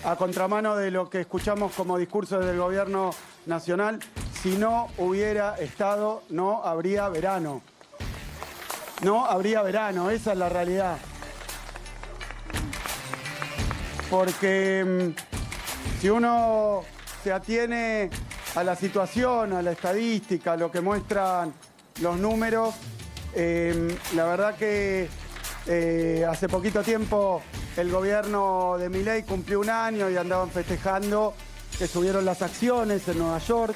a contramano de lo que escuchamos como discurso del gobierno nacional, si no hubiera estado, no habría verano. No habría verano, esa es la realidad. Porque si uno se atiene a la situación, a la estadística, a lo que muestran los números, la verdad que hace poquito tiempo el gobierno de Milei cumplió un año y andaban festejando que subieron las acciones en Nueva York,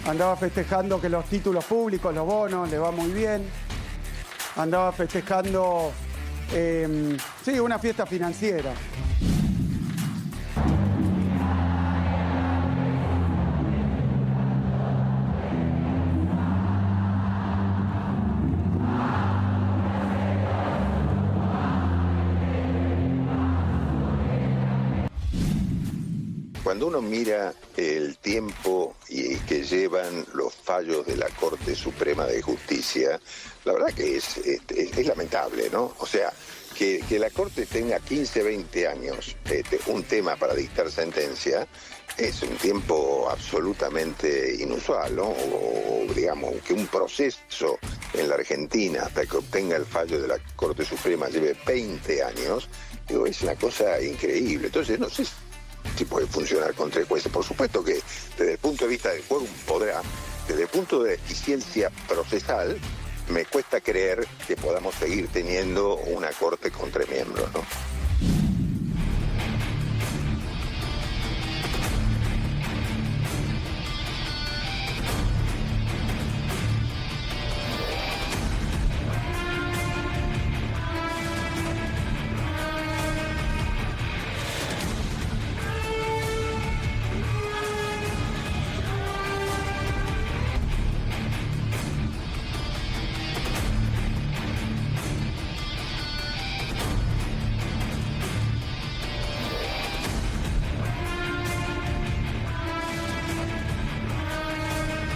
andaba festejando que los títulos públicos, los bonos, le va muy bien, andaba festejando, sí, una fiesta financiera. Cuando uno mira el tiempo que llevan los fallos de la Corte Suprema de Justicia, la verdad que es lamentable, ¿no? O sea, que la Corte tenga 15, 20 años un tema para dictar sentencia es un tiempo absolutamente inusual, ¿no? O digamos, que un proceso en la Argentina hasta que obtenga el fallo de la Corte Suprema lleve 20 años, digo, es una cosa increíble. Entonces, no sé si puede funcionar con 3 jueces. Por supuesto que desde el punto de vista del quórum podrá, desde el punto de eficiencia procesal, me cuesta creer que podamos seguir teniendo una corte con 3 miembros, ¿no?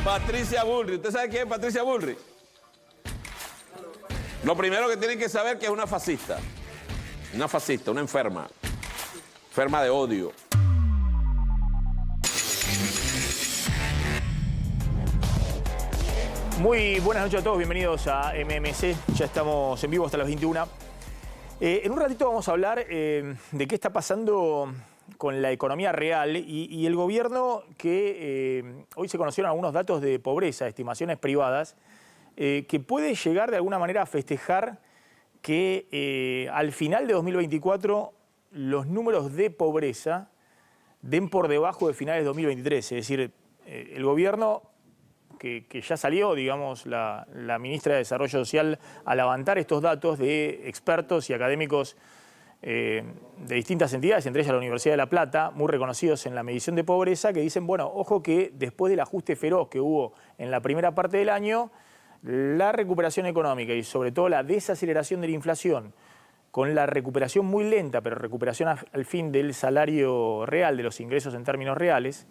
Patricia Bullrich. ¿Usted sabe quién es Patricia Bullrich? Lo primero que tienen que saber es que es una fascista. Una fascista, una enferma. Enferma de odio. Muy buenas noches a todos, bienvenidos a MMC. Ya estamos en vivo hasta las 21. En un ratito vamos a hablar de qué está pasando con la economía real y el gobierno que hoy se conocieron algunos datos de pobreza, estimaciones privadas, que puede llegar de alguna manera a festejar que al final de 2024 los números de pobreza den por debajo de finales de 2023. Es decir, el gobierno que ya salió, digamos, la ministra de Desarrollo Social a levantar estos datos de expertos y académicos de distintas entidades, entre ellas la Universidad de La Plata, muy reconocidos en la medición de pobreza, que dicen, bueno, ojo que después del ajuste feroz que hubo en la primera parte del año, la recuperación económica y sobre todo la desaceleración de la inflación, con la recuperación muy lenta, pero recuperación al fin del salario real, de los ingresos en términos reales,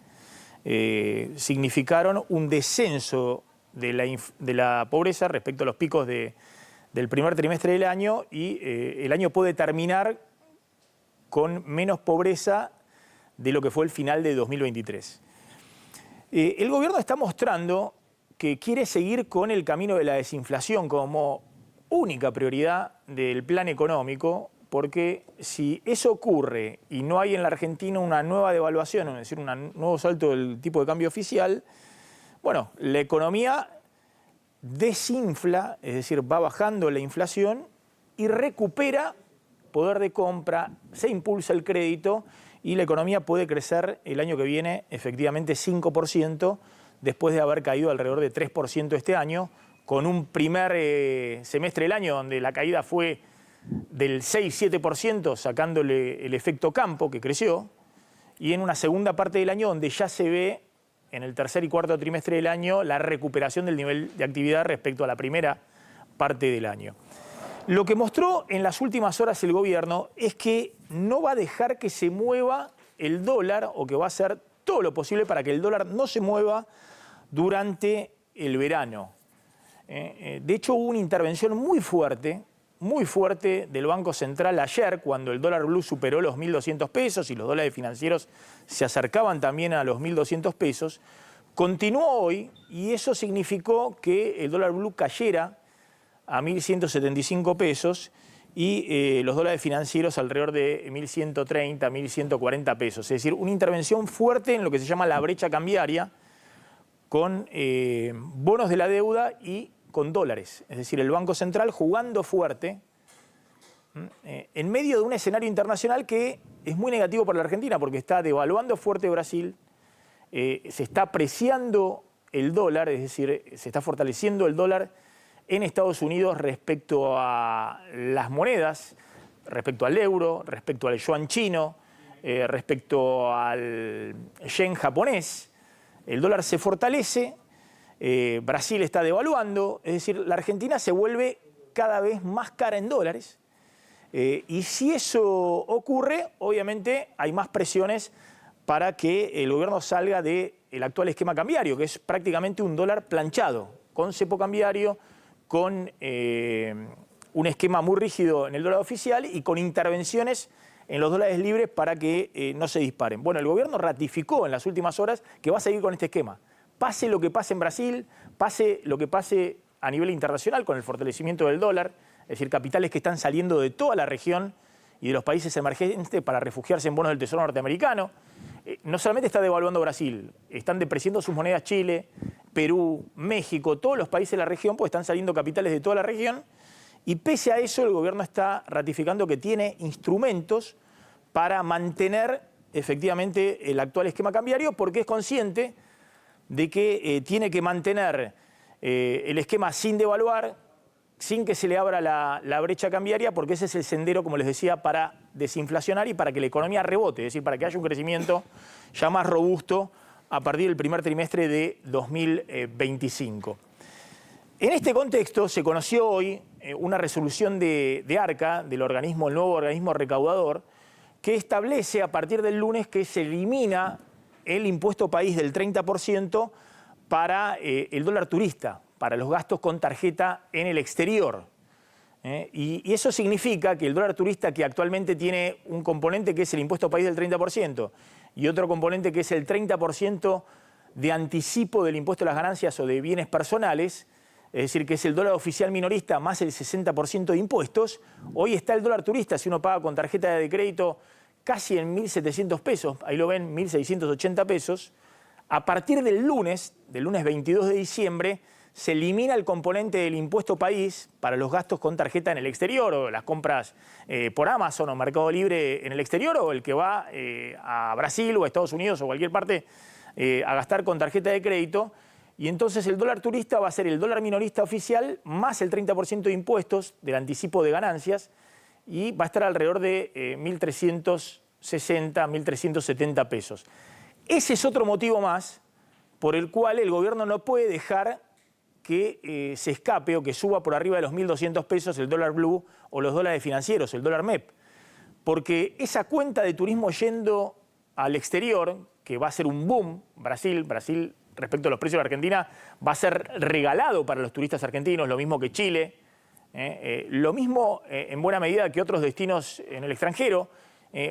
significaron un descenso de la pobreza respecto a los picos del primer trimestre del año y el año puede terminar con menos pobreza de lo que fue el final de 2023. El gobierno está mostrando que quiere seguir con el camino de la desinflación como única prioridad del plan económico, porque si eso ocurre y no hay en la Argentina una nueva devaluación, es decir, un nuevo salto del tipo de cambio oficial, bueno, la economía desinfla, es decir, va bajando la inflación y recupera poder de compra, se impulsa el crédito y la economía puede crecer el año que viene efectivamente 5%, después de haber caído alrededor de 3% este año, con un primer semestre del año donde la caída fue del 6-7%, sacándole el efecto campo que creció, y en una segunda parte del año donde ya se ve en el tercer y cuarto trimestre del año la recuperación del nivel de actividad respecto a la primera parte del año. Lo que mostró en las últimas horas el gobierno es que no va a dejar que se mueva el dólar, o que va a hacer todo lo posible para que el dólar no se mueva durante el verano. De hecho, hubo una intervención muy fuerte muy fuerte del Banco Central ayer, cuando el dólar blue superó los 1.200 pesos y los dólares financieros se acercaban también a los 1.200 pesos, continuó hoy y eso significó que el dólar blue cayera a 1.175 pesos y los dólares financieros alrededor de 1.130, 1.140 pesos. Es decir, una intervención fuerte en lo que se llama la brecha cambiaria con bonos de la deuda y con dólares. Es decir, el Banco Central jugando fuerte en medio de un escenario internacional que es muy negativo para la Argentina porque está devaluando fuerte Brasil, se está apreciando el dólar, es decir, se está fortaleciendo el dólar en Estados Unidos respecto a las monedas, respecto al euro, respecto al yuan chino, respecto al yen japonés. El dólar se fortalece, Brasil está devaluando, es decir, la Argentina se vuelve cada vez más cara en dólares. Y si eso ocurre, obviamente hay más presiones para que el gobierno salga del actual esquema cambiario, que es prácticamente un dólar planchado, con cepo cambiario, con un esquema muy rígido en el dólar oficial y con intervenciones en los dólares libres para que no se disparen. Bueno, el gobierno ratificó en las últimas horas que va a seguir con este esquema. Pase lo que pase en Brasil, pase lo que pase a nivel internacional con el fortalecimiento del dólar, es decir, capitales que están saliendo de toda la región y de los países emergentes para refugiarse en bonos del Tesoro norteamericano. No solamente está devaluando Brasil, están depreciando sus monedas Chile, Perú, México, todos los países de la región, pues están saliendo capitales de toda la región. Y pese a eso, el gobierno está ratificando que tiene instrumentos para mantener efectivamente el actual esquema cambiario, porque es consciente de que tiene que mantener el esquema sin devaluar, sin que se le abra la brecha cambiaria, porque ese es el sendero, como les decía, para desinflacionar y para que la economía rebote, es decir, para que haya un crecimiento ya más robusto a partir del primer trimestre de 2025. En este contexto se conoció hoy una resolución de ARCA, del organismo, el nuevo organismo recaudador, que establece a partir del lunes que se elimina el impuesto país del 30% para el dólar turista, para los gastos con tarjeta en el exterior. Y eso significa que el dólar turista, que actualmente tiene un componente que es el impuesto país del 30% y otro componente que es el 30% de anticipo del impuesto a las ganancias o de bienes personales, es decir, que es el dólar oficial minorista más el 60% de impuestos, hoy está el dólar turista, si uno paga con tarjeta de crédito, casi en 1.700 pesos, ahí lo ven, 1.680 pesos. A partir del lunes 22 de diciembre, se elimina el componente del impuesto país para los gastos con tarjeta en el exterior o las compras por Amazon o Mercado Libre en el exterior o el que va a Brasil o a Estados Unidos o cualquier parte a gastar con tarjeta de crédito. Y entonces el dólar turista va a ser el dólar minorista oficial más el 30% de impuestos del anticipo de ganancias y va a estar alrededor de 1.360, 1.370 pesos. Ese es otro motivo más por el cual el gobierno no puede dejar que se escape o que suba por arriba de los 1.200 pesos el dólar blue o los dólares financieros, el dólar MEP. Porque esa cuenta de turismo yendo al exterior, que va a ser un boom, Brasil respecto a los precios de Argentina, va a ser regalado para los turistas argentinos, lo mismo que Chile, lo mismo en buena medida que otros destinos en el extranjero.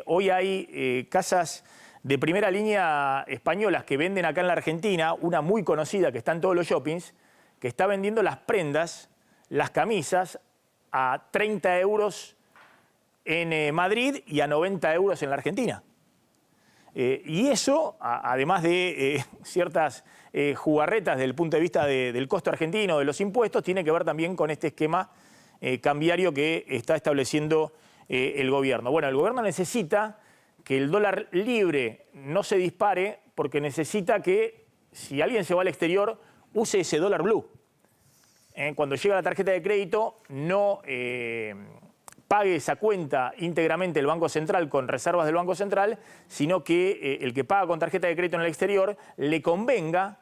Hoy hay casas de primera línea españolas que venden acá en la Argentina, una muy conocida que está en todos los shoppings, que está vendiendo las prendas, las camisas, a 30 euros en Madrid y a 90 euros en la Argentina. Y eso, además de ciertas jugarretas desde el punto de vista del costo argentino, de los impuestos, tiene que ver también con este esquema cambiario que está estableciendo el gobierno. Bueno, el gobierno necesita que el dólar libre no se dispare porque necesita que, si alguien se va al exterior, use ese dólar blue. Cuando llega la tarjeta de crédito, no pague esa cuenta íntegramente el Banco Central con reservas del Banco Central, sino que el que paga con tarjeta de crédito en el exterior le convenga,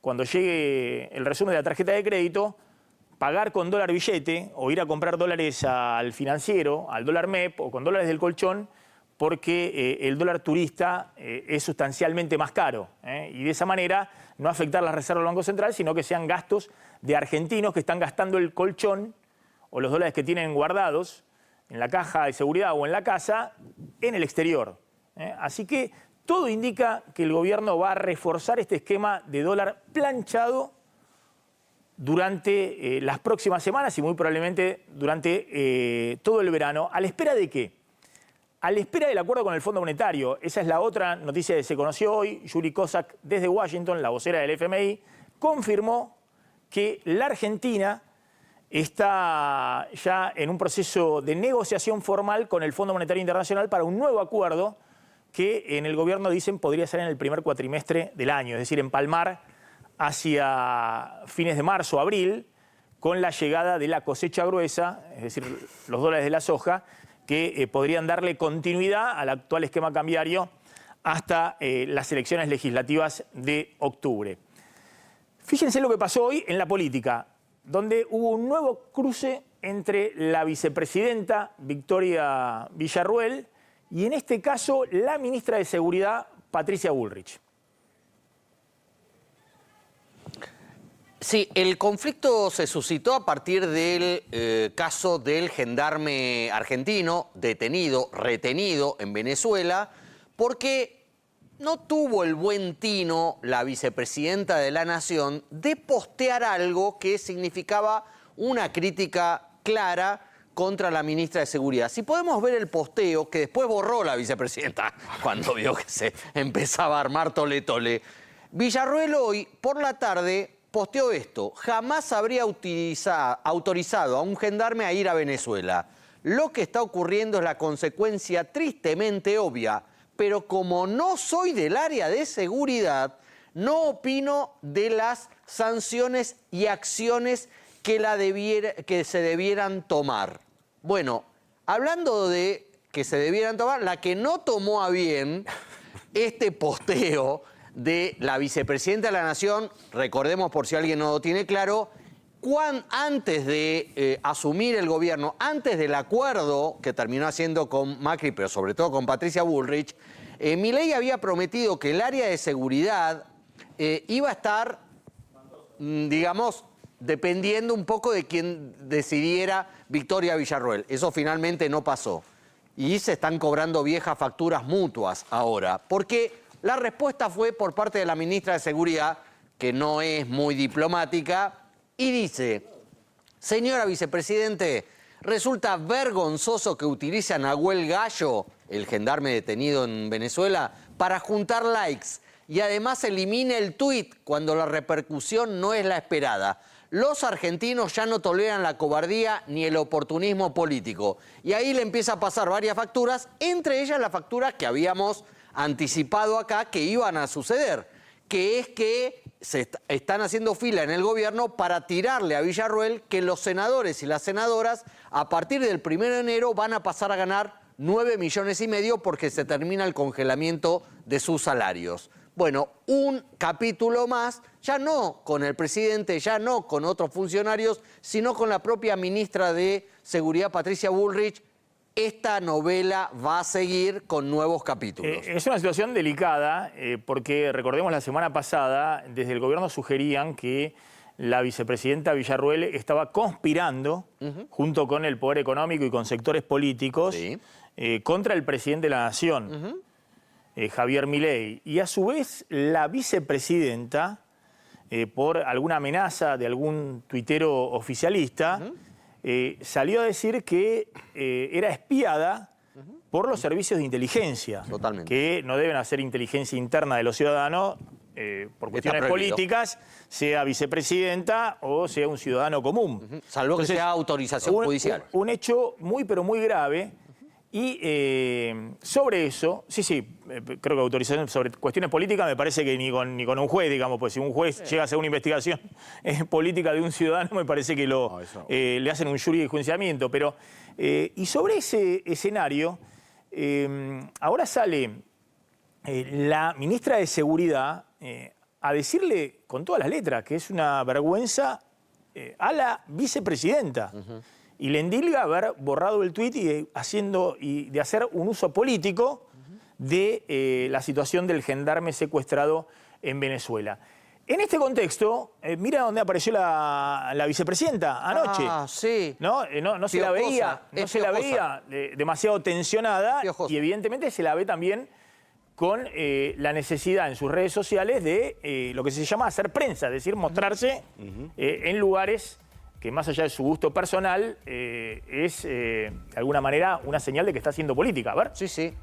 cuando llegue el resumen de la tarjeta de crédito, pagar con dólar billete o ir a comprar dólares al financiero, al dólar MEP o con dólares del colchón, porque el dólar turista es sustancialmente más caro. Y de esa manera no afectar las reservas del Banco Central, sino que sean gastos de argentinos que están gastando el colchón o los dólares que tienen guardados en la caja de seguridad o en la casa en el exterior. Así que todo indica que el gobierno va a reforzar este esquema de dólar planchado durante las próximas semanas y muy probablemente durante todo el verano. ¿A la espera de qué? A la espera del acuerdo con el Fondo Monetario. Esa es la otra noticia que se conoció hoy. Yuri Kozak, desde Washington, la vocera del FMI, confirmó que la Argentina está ya en un proceso de negociación formal con el Fondo Monetario Internacional para un nuevo acuerdo que en el gobierno dicen podría ser en el primer cuatrimestre del año, es decir, empalmar hacia fines de marzo, abril, con la llegada de la cosecha gruesa, es decir, los dólares de la soja, que podrían darle continuidad al actual esquema cambiario hasta las elecciones legislativas de octubre. Fíjense lo que pasó hoy en la política, donde hubo un nuevo cruce entre la vicepresidenta Victoria Villarruel y en este caso la ministra de Seguridad, Patricia Bullrich. Sí, el conflicto se suscitó a partir del caso del gendarme argentino retenido en Venezuela, porque no tuvo el buen tino la vicepresidenta de la Nación de postear algo que significaba una crítica clara contra la ministra de Seguridad. Si podemos ver el posteo, que después borró la vicepresidenta cuando vio que se empezaba a armar tole-tole. Villarruel hoy, por la tarde, posteó esto: jamás habría autorizado a un gendarme a ir a Venezuela. Lo que está ocurriendo es la consecuencia tristemente obvia, pero como no soy del área de seguridad, no opino de las sanciones y acciones que se debieran tomar. Bueno, hablando de que se debieran tomar, la que no tomó a bien este posteo de la vicepresidenta de la Nación, recordemos por si alguien no lo tiene claro, antes de asumir el gobierno, antes del acuerdo que terminó haciendo con Macri, pero sobre todo con Patricia Bullrich, Milei había prometido que el área de seguridad iba a estar, digamos, dependiendo un poco de quién decidiera Victoria Villarruel. Eso finalmente no pasó. Y se están cobrando viejas facturas mutuas ahora, porque la respuesta fue por parte de la ministra de Seguridad, que no es muy diplomática, y dice: señora vicepresidente, resulta vergonzoso que utilice a Nahuel Gallo, el gendarme detenido en Venezuela, para juntar likes y además elimine el tuit cuando la repercusión no es la esperada. Los argentinos ya no toleran la cobardía ni el oportunismo político. Y ahí le empieza a pasar varias facturas, entre ellas la factura que habíamos anticipado acá que iban a suceder, que es que se están haciendo fila en el gobierno para tirarle a Villarruel que los senadores y las senadoras a partir del 1 de enero van a pasar a ganar 9,5 millones porque se termina el congelamiento de sus salarios. Bueno, un capítulo más, ya no con el presidente, ya no con otros funcionarios, sino con la propia ministra de Seguridad, Patricia Bullrich. Esta novela va a seguir con nuevos capítulos. Es una situación delicada porque, recordemos, la semana pasada desde el gobierno sugerían que la vicepresidenta Villarruel estaba conspirando junto con el poder económico y con sectores políticos contra el presidente de la Nación, Javier Milei. Y a su vez la vicepresidenta, por alguna amenaza de algún tuitero oficialista, salió a decir que era espiada por los servicios de inteligencia. Totalmente. Que no deben hacer inteligencia interna de los ciudadanos por cuestiones políticas, sea vicepresidenta o sea un ciudadano común. Salvo entonces, que sea autorización judicial. Un hecho muy, pero muy grave. Y sobre eso, creo que autorización sobre cuestiones políticas me parece que ni con un juez, digamos, pues si un juez llega a hacer una investigación política de un ciudadano, me parece que le hacen un jury de enjuiciamiento. Pero, y sobre ese escenario, ahora sale la ministra de Seguridad a decirle con todas las letras que es una vergüenza a la vicepresidenta. Y le endilga haber borrado el tuit y de hacer un uso político de la situación del gendarme secuestrado en Venezuela. En este contexto, mira dónde apareció la vicepresidenta anoche. Ah, sí. No se la veía, demasiado tensionada Piojosa. y evidentemente se la ve también con la necesidad en sus redes sociales de lo que se llama hacer prensa, es decir, mostrarse en lugares que más allá de su gusto personal es de alguna manera una señal de que está haciendo política. A ver. Sí, sí.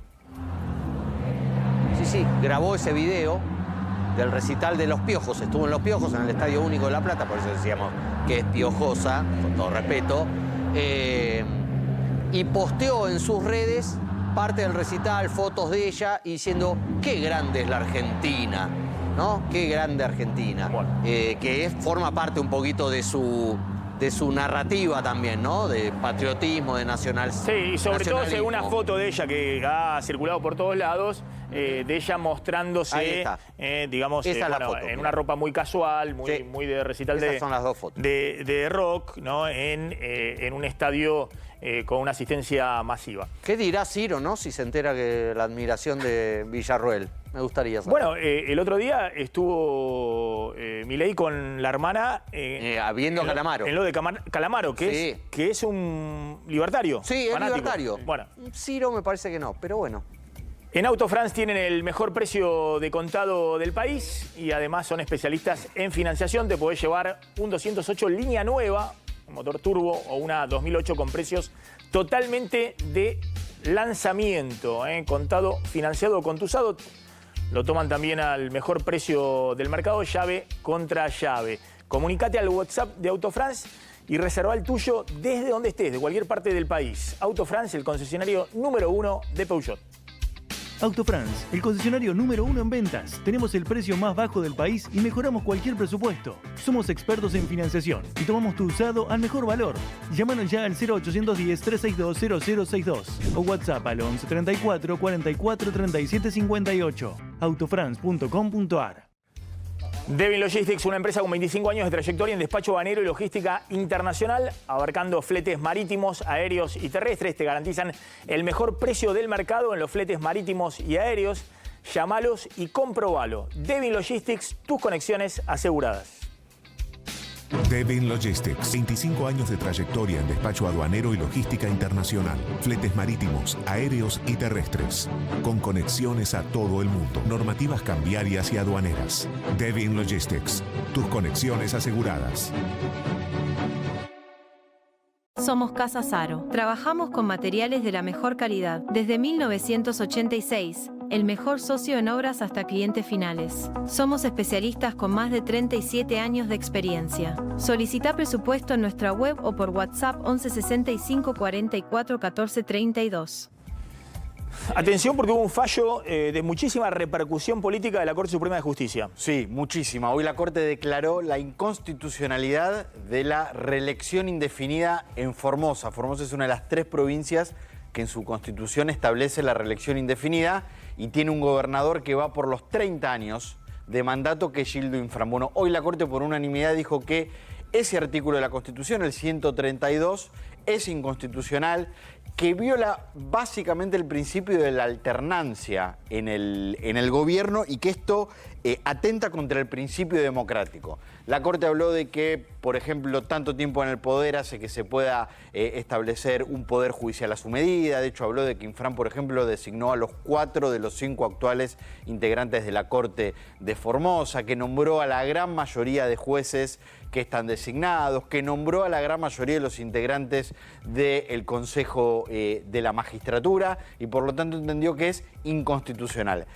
Sí, grabó ese video del recital de Los Piojos. Estuvo en Los Piojos, en el Estadio Único de La Plata, por eso decíamos que es piojosa, con todo respeto. Y posteó en sus redes parte del recital, fotos de ella, y diciendo, qué grande es la Argentina, ¿no? Qué grande Argentina. Bueno. Forma parte un poquito de su narrativa también, ¿no? De patriotismo, de Sí, y sobre todo nacionalismo. una foto de ella que ha circulado por todos lados, de ella mostrándose, Ahí está. digamos, Esa es la bueno, foto, en mira. una ropa muy casual, Sí. muy de recital Esas son las dos fotos. de rock, ¿no? En un estadio con una asistencia masiva. ¿Qué dirá Ciro, no? Si se entera que la admiración de Villarroel. Me gustaría saber. Bueno, el otro día estuvo Milei con la hermana... viendo a Calamaro. En lo de Calamaro, que, Sí. que es un libertario. Sí, es fanático. libertario. Bueno. Ciro me parece que no, pero bueno. En Auto France tienen el mejor precio de contado del país y además son especialistas en financiación. Te podés llevar un 208 línea nueva, un motor turbo o una 2008 con precios totalmente de lanzamiento. Contado financiado o contusado. Lo toman también al mejor precio del mercado, llave contra llave. Comunicate al WhatsApp de Auto France y reserva el tuyo desde donde estés, de cualquier parte del país. Auto France, el concesionario número 1 de Peugeot. Autofrance, el concesionario número 1 en ventas. Tenemos el precio más bajo del país y mejoramos cualquier presupuesto. Somos expertos en financiación y tomamos tu usado al mejor valor. Llámanos ya al 0810-362-0062 o WhatsApp al 11 34 44 37 58. Autofrance.com.ar. Devin Logistics, una empresa con 25 años de trayectoria en despacho banero y logística internacional, abarcando fletes marítimos, aéreos y terrestres. Te garantizan el mejor precio del mercado en los fletes marítimos y aéreos. Llámalos y comprobalo. Devin Logistics, tus conexiones aseguradas. Devin Logistics, 25 años de trayectoria en despacho aduanero y logística internacional, fletes marítimos, aéreos y terrestres, con conexiones a todo el mundo, normativas cambiarias y aduaneras. Devin Logistics, tus conexiones aseguradas. Somos Casa Saro. Trabajamos con materiales de la mejor calidad. Desde 1986, el mejor socio en obras hasta clientes finales. Somos especialistas con más de 37 años de experiencia. Solicita presupuesto en nuestra web o por WhatsApp 11 65 44 14 32. Atención porque hubo un fallo de muchísima repercusión política de la Corte Suprema de Justicia. Sí, muchísima. Hoy la Corte declaró la inconstitucionalidad de la reelección indefinida en Formosa. Formosa es una de las 3 provincias que en su constitución establece la reelección indefinida y tiene un gobernador que va por los 30 años de mandato, que es Gildo Infran. Bueno, hoy la Corte por unanimidad dijo que ese artículo de la Constitución, el 132, es inconstitucional, que viola básicamente el principio de la alternancia en el gobierno y que esto atenta contra el principio democrático. La Corte habló de que, por ejemplo, tanto tiempo en el poder hace que se pueda establecer un poder judicial a su medida. De hecho, habló de que Infran, por ejemplo, designó a los 4 de los 5 actuales integrantes de la Corte de Formosa, que nombró a la gran mayoría de jueces que están designados, que nombró a la gran mayoría de los integrantes del Consejo de la Magistratura y por lo tanto entendió que es inconstitucional.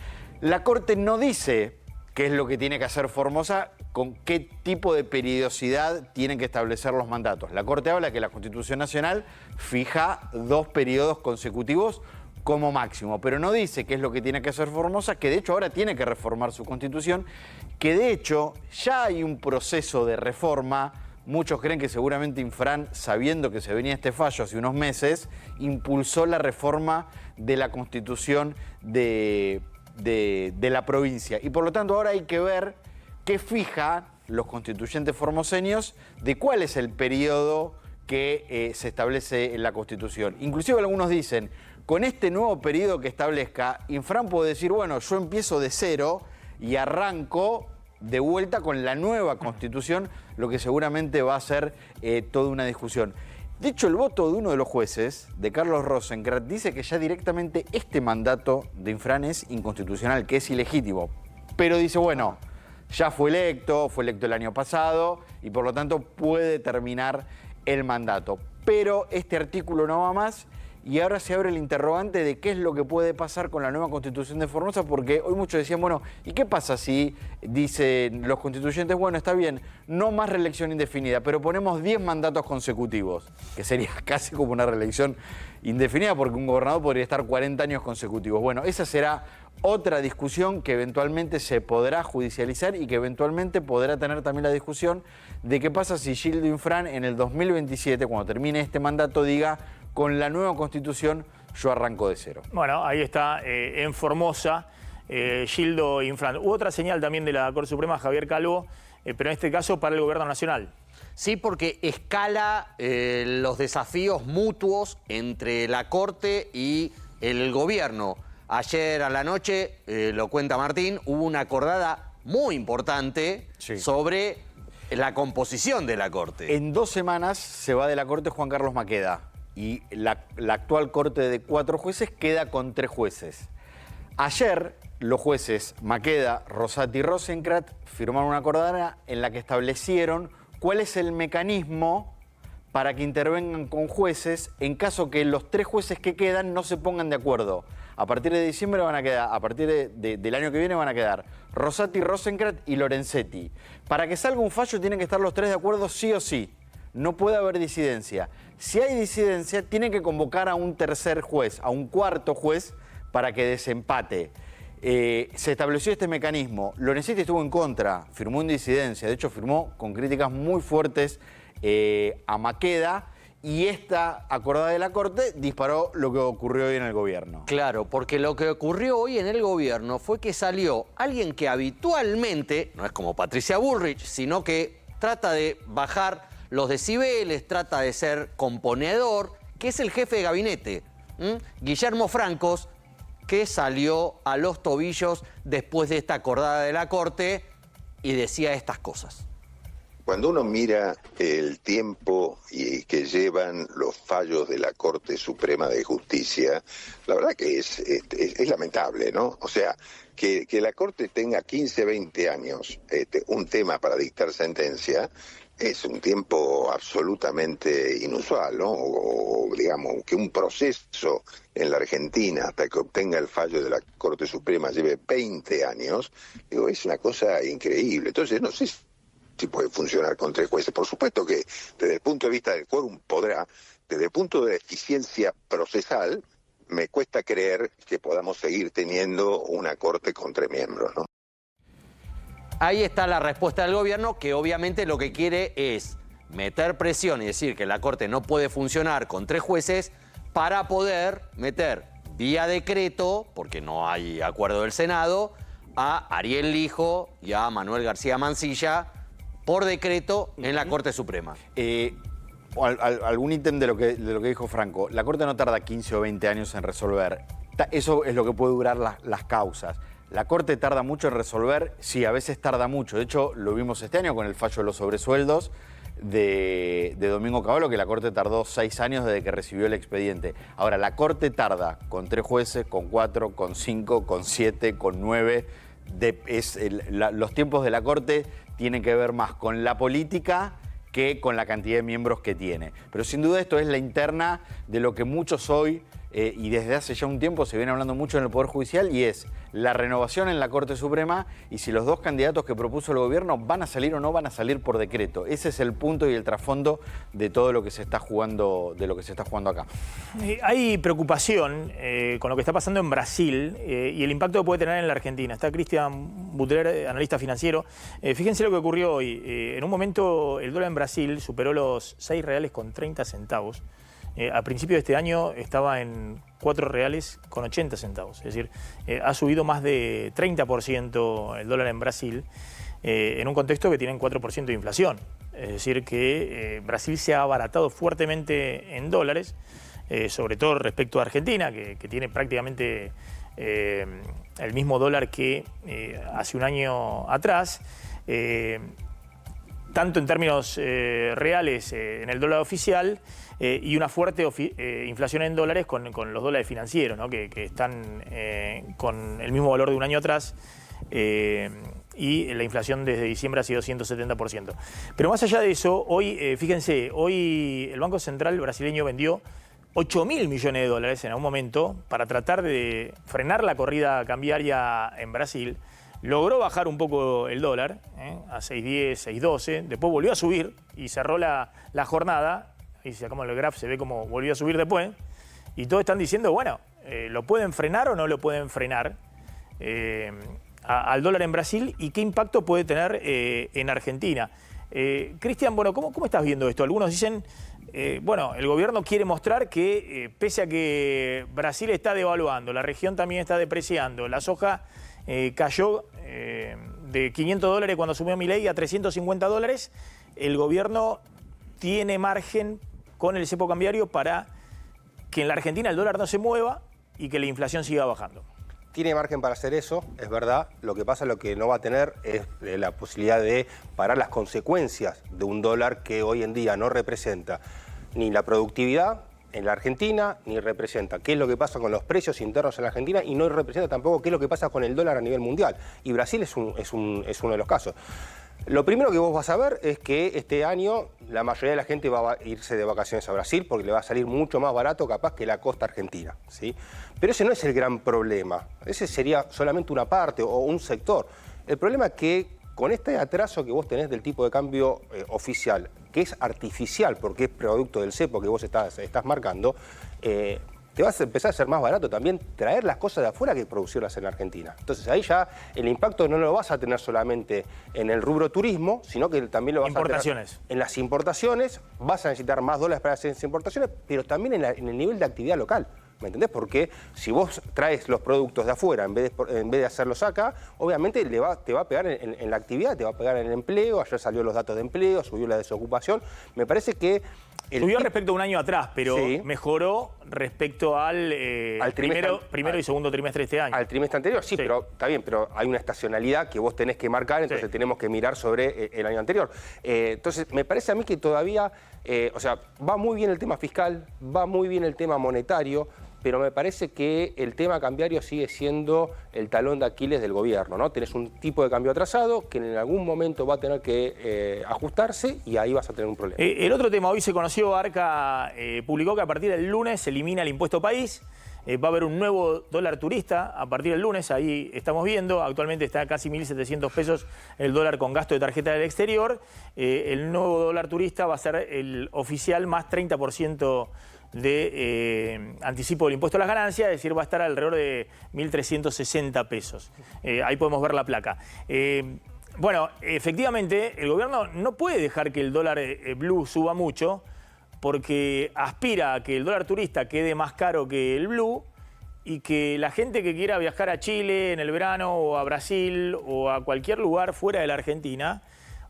La Corte no dice qué es lo que tiene que hacer Formosa, con qué tipo de periodicidad tienen que establecer los mandatos. La Corte habla que la Constitución Nacional fija 2 periodos consecutivos como máximo, pero no dice qué es lo que tiene que hacer Formosa, que de hecho ahora tiene que reformar su Constitución, que de hecho ya hay un proceso de reforma. Muchos creen que seguramente Infran, sabiendo que se venía este fallo hace unos meses, impulsó la reforma de la Constitución de la provincia. Y por lo tanto ahora hay que ver qué fija los constituyentes formoseños de cuál es el periodo que se establece en la Constitución. Inclusive algunos dicen, con este nuevo periodo que establezca, Infran puede decir, bueno, yo empiezo de 0 y arranco de vuelta con la nueva Constitución, lo que seguramente va a ser toda una discusión. De hecho, el voto de uno de los jueces, de Carlos Rosenkrantz, dice que ya directamente este mandato de Infran es inconstitucional, que es ilegítimo. Pero dice, bueno, ya fue electo el año pasado y por lo tanto puede terminar el mandato. Pero este artículo no va más y ahora se abre el interrogante de qué es lo que puede pasar con la nueva Constitución de Formosa, porque hoy muchos decían, bueno, ¿y qué pasa si dicen los constituyentes, bueno, está bien, no más reelección indefinida, pero ponemos 10 mandatos consecutivos, que sería casi como una reelección indefinida, porque un gobernador podría estar 40 años consecutivos? Bueno, esa será otra discusión que eventualmente se podrá judicializar y que eventualmente podrá tener también la discusión de qué pasa si Gildo Infran en el 2027, cuando termine este mandato, diga, con la nueva Constitución yo arranco de cero. Bueno, ahí está, en Formosa, Gildo Infran. Hubo otra señal también de la Corte Suprema, Javier Calvo, pero en este caso para el Gobierno Nacional. Sí, porque escala los desafíos mutuos entre la Corte y el Gobierno. Ayer a la noche, lo cuenta Martín, hubo una acordada muy importante sobre la composición de la Corte. En 2 semanas se va de la Corte Juan Carlos Maqueda y la actual Corte de 4 jueces queda con 3 jueces. Ayer los jueces Maqueda, Rosati y Rosenkrantz firmaron una acordada en la que establecieron cuál es el mecanismo para que intervengan con jueces en caso que los 3 jueces que quedan no se pongan de acuerdo. A partir de diciembre van a quedar, a partir del año que viene van a quedar Rosati, Rosenkrantz y Lorenzetti. Para que salga un fallo tienen que estar los 3 de acuerdo sí o sí. No puede haber disidencia. Si hay disidencia, tienen que convocar a un tercer juez, a un 4.º juez, para que desempate. Se estableció este mecanismo. Lorenzetti estuvo en contra, firmó en disidencia. De hecho, firmó con críticas muy fuertes a Maqueda. Y esta acordada de la Corte disparó lo que ocurrió hoy en el gobierno. Claro, porque lo que ocurrió hoy en el gobierno fue que salió alguien que habitualmente, no es como Patricia Bullrich, sino que trata de bajar los decibeles, trata de ser componedor, que es el jefe de gabinete, Guillermo Francos, que salió a los tobillos después de esta acordada de la Corte y decía estas cosas. Cuando uno mira el tiempo y que llevan los fallos de la Corte Suprema de Justicia, la verdad que es lamentable, ¿no? O sea, que la Corte tenga 15, 20 años un tema para dictar sentencia es un tiempo absolutamente inusual, ¿no? O digamos, que un proceso en la Argentina hasta que obtenga el fallo de la Corte Suprema lleve 20 años, digo, es una cosa increíble. Entonces, no sé si puede funcionar con 3 jueces. Por supuesto que desde el punto de vista del quórum podrá, desde el punto de eficiencia procesal, me cuesta creer que podamos seguir teniendo una Corte con 3 miembros, ¿no? Ahí está la respuesta del gobierno, que obviamente lo que quiere es meter presión y decir que la Corte no puede funcionar con 3 jueces para poder meter vía decreto, porque no hay acuerdo del Senado, a Ariel Lijo y a Manuel García Mansilla por decreto en la Corte Suprema. Algún ítem de lo que dijo Franco. La Corte no tarda 15 o 20 años en resolver. Eso es lo que puede durar las causas. La Corte tarda mucho en resolver, sí, a veces tarda mucho. De hecho, lo vimos este año con el fallo de los sobresueldos de Domingo Cavallo, que la Corte tardó 6 años desde que recibió el expediente. Ahora, la Corte tarda con 3 jueces, con 4, con 5, con 7, con 9. Los tiempos de la Corte tienen que ver más con la política que con la cantidad de miembros que tiene. Pero sin duda esto es la interna de lo que muchos hoy, y desde hace ya un tiempo se viene hablando mucho en el Poder Judicial, y es la renovación en la Corte Suprema y si los 2 candidatos que propuso el gobierno van a salir o no van a salir por decreto. Ese es el punto y el trasfondo de todo lo que se está jugando, acá. Hay preocupación con lo que está pasando en Brasil y el impacto que puede tener en la Argentina. Está Cristian Butler, analista financiero. Fíjense lo que ocurrió hoy. En un momento el dólar en Brasil superó los 6 reales con 30 centavos. A principio de este año estaba en 4 reales con 80 centavos. Es decir, ha subido más de 30% el dólar en Brasil en un contexto que tiene 4% de inflación. Es decir, que Brasil se ha abaratado fuertemente en dólares, sobre todo respecto a Argentina, que tiene prácticamente el mismo dólar que hace un año atrás, tanto en términos reales en el dólar oficial y una fuerte inflación en dólares con los dólares financieros, ¿no? que están con el mismo valor de un año atrás. Y la inflación desde diciembre ha sido 170%. Pero más allá de eso, hoy, fíjense, hoy el Banco Central brasileño vendió 8.000 millones de dólares en algún momento para tratar de frenar la corrida cambiaria en Brasil. Logró bajar un poco el dólar a 6.10, 6.12, después volvió a subir y cerró la jornada. Ahí si sacamos el graph se ve como volvió a subir después. Y todos están diciendo, bueno, ¿lo pueden frenar o no lo pueden frenar? Al dólar en Brasil y qué impacto puede tener en Argentina. Cristian, bueno, ¿cómo estás viendo esto? Algunos dicen, bueno, el gobierno quiere mostrar que pese a que Brasil está devaluando, la región también está depreciando, la soja cayó de 500 dólares cuando asumió Milei a 350 dólares, el gobierno tiene margen con el cepo cambiario para que en la Argentina el dólar no se mueva y que la inflación siga bajando. Tiene margen para hacer eso, es verdad. Lo que pasa, lo que no va a tener es la posibilidad de parar las consecuencias de un dólar que hoy en día no representa ni la productividad en la Argentina, ni representa qué es lo que pasa con los precios internos en la Argentina y no representa tampoco qué es lo que pasa con el dólar a nivel mundial. Y Brasil es uno de los casos. Lo primero que vos vas a ver es que este año la mayoría de la gente va a irse de vacaciones a Brasil porque le va a salir mucho más barato capaz que la costa argentina, ¿sí? Pero ese no es el gran problema, ese sería solamente una parte o un sector. El problema es que con este atraso que vos tenés del tipo de cambio oficial, que es artificial porque es producto del cepo que vos estás marcando, te vas a empezar a ser más barato también traer las cosas de afuera que producirlas en Argentina. Entonces ahí ya el impacto no lo vas a tener solamente en el rubro turismo, sino que también lo vas a tener en las importaciones. Vas a necesitar más dólares para hacer esas importaciones, pero también en el nivel de actividad local. ¿Me entendés? Porque si vos traes los productos de afuera en vez de hacerlos acá, obviamente te va a pegar en la actividad, te va a pegar en el empleo. Ayer salió los datos de empleo, subió la desocupación. Me parece que... Subió respecto a un año atrás, pero sí, mejoró respecto al primero y segundo trimestre de este año. Al trimestre anterior, sí, pero está bien, pero hay una estacionalidad que vos tenés que marcar, entonces tenemos que mirar sobre el año anterior. Entonces, me parece a mí que todavía, o sea, va muy bien el tema fiscal, va muy bien el tema monetario, pero me parece que el tema cambiario sigue siendo el talón de Aquiles del gobierno, ¿no? Tenés un tipo de cambio atrasado que en algún momento va a tener que ajustarse y ahí vas a tener un problema. El otro tema, hoy se conoció, Arca publicó que a partir del lunes se elimina el impuesto país. Va a haber un nuevo dólar turista a partir del lunes, ahí estamos viendo, actualmente está a casi 1.700 pesos el dólar con gasto de tarjeta del exterior. El nuevo dólar turista va a ser el oficial más 30% de anticipo del impuesto a las ganancias, es decir, va a estar alrededor de 1.360 pesos. Ahí podemos ver la placa. Bueno, efectivamente, el gobierno no puede dejar que el dólar blue suba mucho porque aspira a que el dólar turista quede más caro que el blue y que la gente que quiera viajar a Chile en el verano o a Brasil o a cualquier lugar fuera de la Argentina,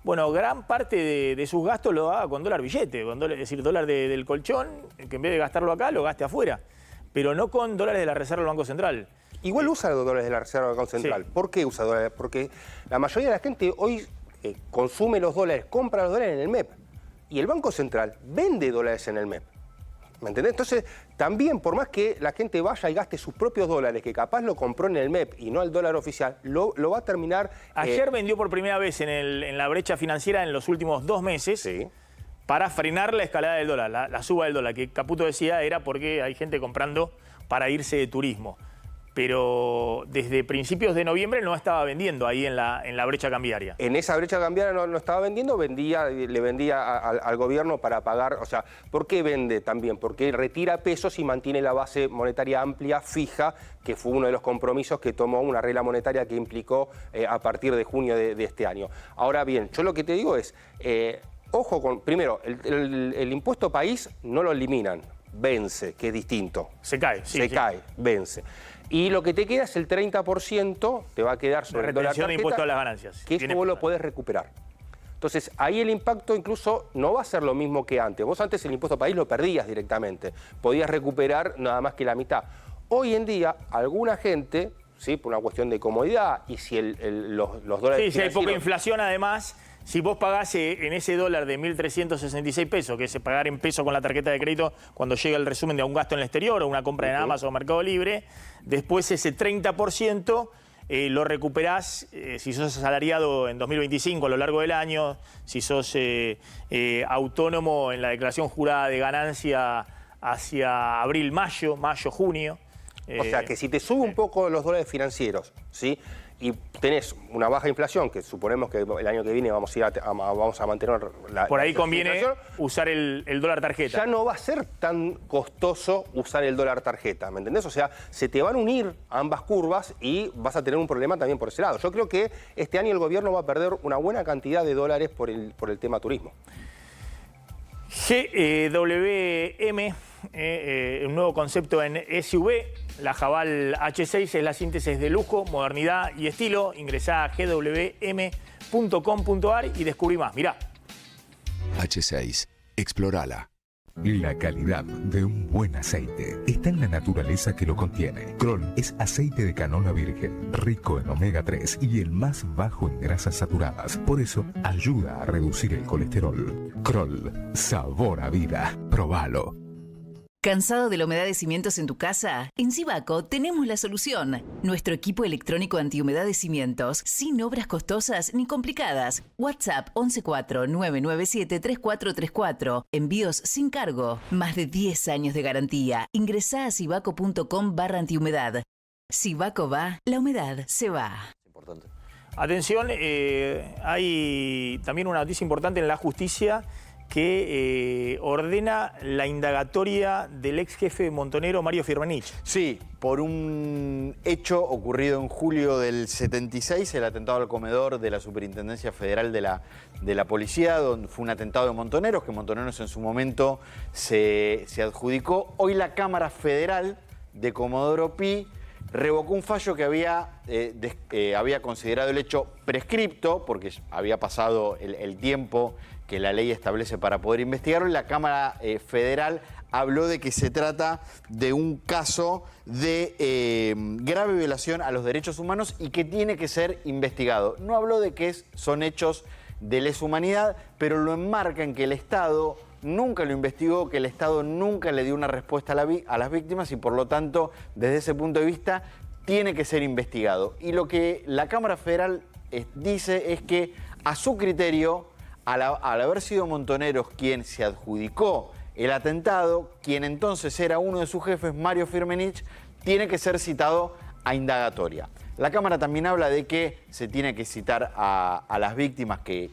bueno, gran parte de sus gastos lo haga con dólar billete, con dólar, es decir, dólar del colchón, que en vez de gastarlo acá, lo gaste afuera, pero no con dólares de la Reserva del Banco Central. Igual usa los dólares de la Reserva del Banco Central. Sí. ¿Por qué usa dólares? Porque la mayoría de la gente hoy consume los dólares, compra los dólares en el MEP, y el Banco Central vende dólares en el MEP. ¿Me entendés? Entonces, también, por más que la gente vaya y gaste sus propios dólares, que capaz lo compró en el MEP y no al dólar oficial, lo va a terminar... Ayer vendió por primera vez en la brecha financiera en los últimos 2 meses, sí, para frenar la escalada del dólar, la suba del dólar, que Caputo decía era porque hay gente comprando para irse de turismo. Pero desde principios de noviembre no estaba vendiendo ahí en la brecha cambiaria. En esa brecha cambiaria no estaba vendiendo, le vendía al gobierno para pagar. O sea, ¿por qué vende también? Porque retira pesos y mantiene la base monetaria amplia, fija, que fue uno de los compromisos que tomó una regla monetaria que implicó a partir de junio de este año. Ahora bien, yo lo que te digo es, ojo con, primero, el impuesto país no lo eliminan, vence, que es distinto. Se cae, sí. Se cae, vence. Y lo que te queda es el 30%, te va a quedar sobre el dólar tarjeta, de impuesto a las ganancias. Que esto vos lo podés recuperar. Entonces, ahí el impacto incluso no va a ser lo mismo que antes. Vos antes el impuesto país lo perdías directamente. Podías recuperar nada más que la mitad. Hoy en día, alguna gente ¿sí? Por una cuestión de comodidad, y si los dólares Sí, si hay poca financieros- inflación, además, si vos pagás en ese dólar de 1.366 pesos, que es pagar en peso con la tarjeta de crédito cuando llega el resumen de un gasto en el exterior o una compra en Amazon o Mercado Libre, después ese 30% lo recuperás si sos asalariado en 2025 a lo largo del año, si sos autónomo en la declaración jurada de ganancia hacia abril, mayo, junio. O sea, que si te sube un poco los dólares financieros, ¿sí? Y tenés una baja inflación, que suponemos que el año que viene vamos a mantener la... Por ahí la conviene inflación, usar el dólar tarjeta. ya no va a ser tan costoso usar el dólar tarjeta, ¿me entendés? O sea, se te van a unir ambas curvas y vas a tener un problema también por ese lado. Yo creo que este año el gobierno va a perder una buena cantidad de dólares por el tema turismo. GWM, un nuevo concepto en SUV. La Haval H6 es la síntesis de lujo, modernidad y estilo. Ingresá a gwm.com.ar y descubrí más. Mirá. H6. Explorala. La calidad de un buen aceite está en la naturaleza que lo contiene. Kroll es aceite de canola virgen, rico en omega 3 y el más bajo en grasas saturadas. Por eso, ayuda a reducir el colesterol. Kroll, sabor a vida. Probalo. ¿Cansado de la humedad de cimientos en tu casa? En Sivaco tenemos la solución. Nuestro equipo electrónico antihumedad de cimientos, sin obras costosas ni complicadas. WhatsApp 114-997-3434. Envíos sin cargo. Más de 10 años de garantía. Ingresá a sivaco.com/antihumedad. Sivaco va, la humedad se va. Atención, hay también una noticia importante en la justicia que ordena la indagatoria del ex jefe montonero Mario Firmenich. Sí, por un hecho ocurrido en julio del 76, el atentado al comedor de la Superintendencia Federal de la Policía, donde fue un atentado de montoneros, que Montoneros en su momento se adjudicó. Hoy la Cámara Federal de Comodoro Pi revocó un fallo que había considerado el hecho prescripto, porque había pasado el tiempo que la ley establece para poder investigarlo, y la Cámara Federal habló de que se trata de un caso de grave violación a los derechos humanos y que tiene que ser investigado. No habló de que son hechos de lesa humanidad, pero lo enmarca en que el Estado nunca lo investigó, que el Estado nunca le dio una respuesta a las víctimas y por lo tanto, desde ese punto de vista, tiene que ser investigado. Y lo que la Cámara Federal dice es que, a su criterio, al haber sido Montoneros quien se adjudicó el atentado, quien entonces era uno de sus jefes, Mario Firmenich, tiene que ser citado a indagatoria. La Cámara también habla de que se tiene que citar a las víctimas que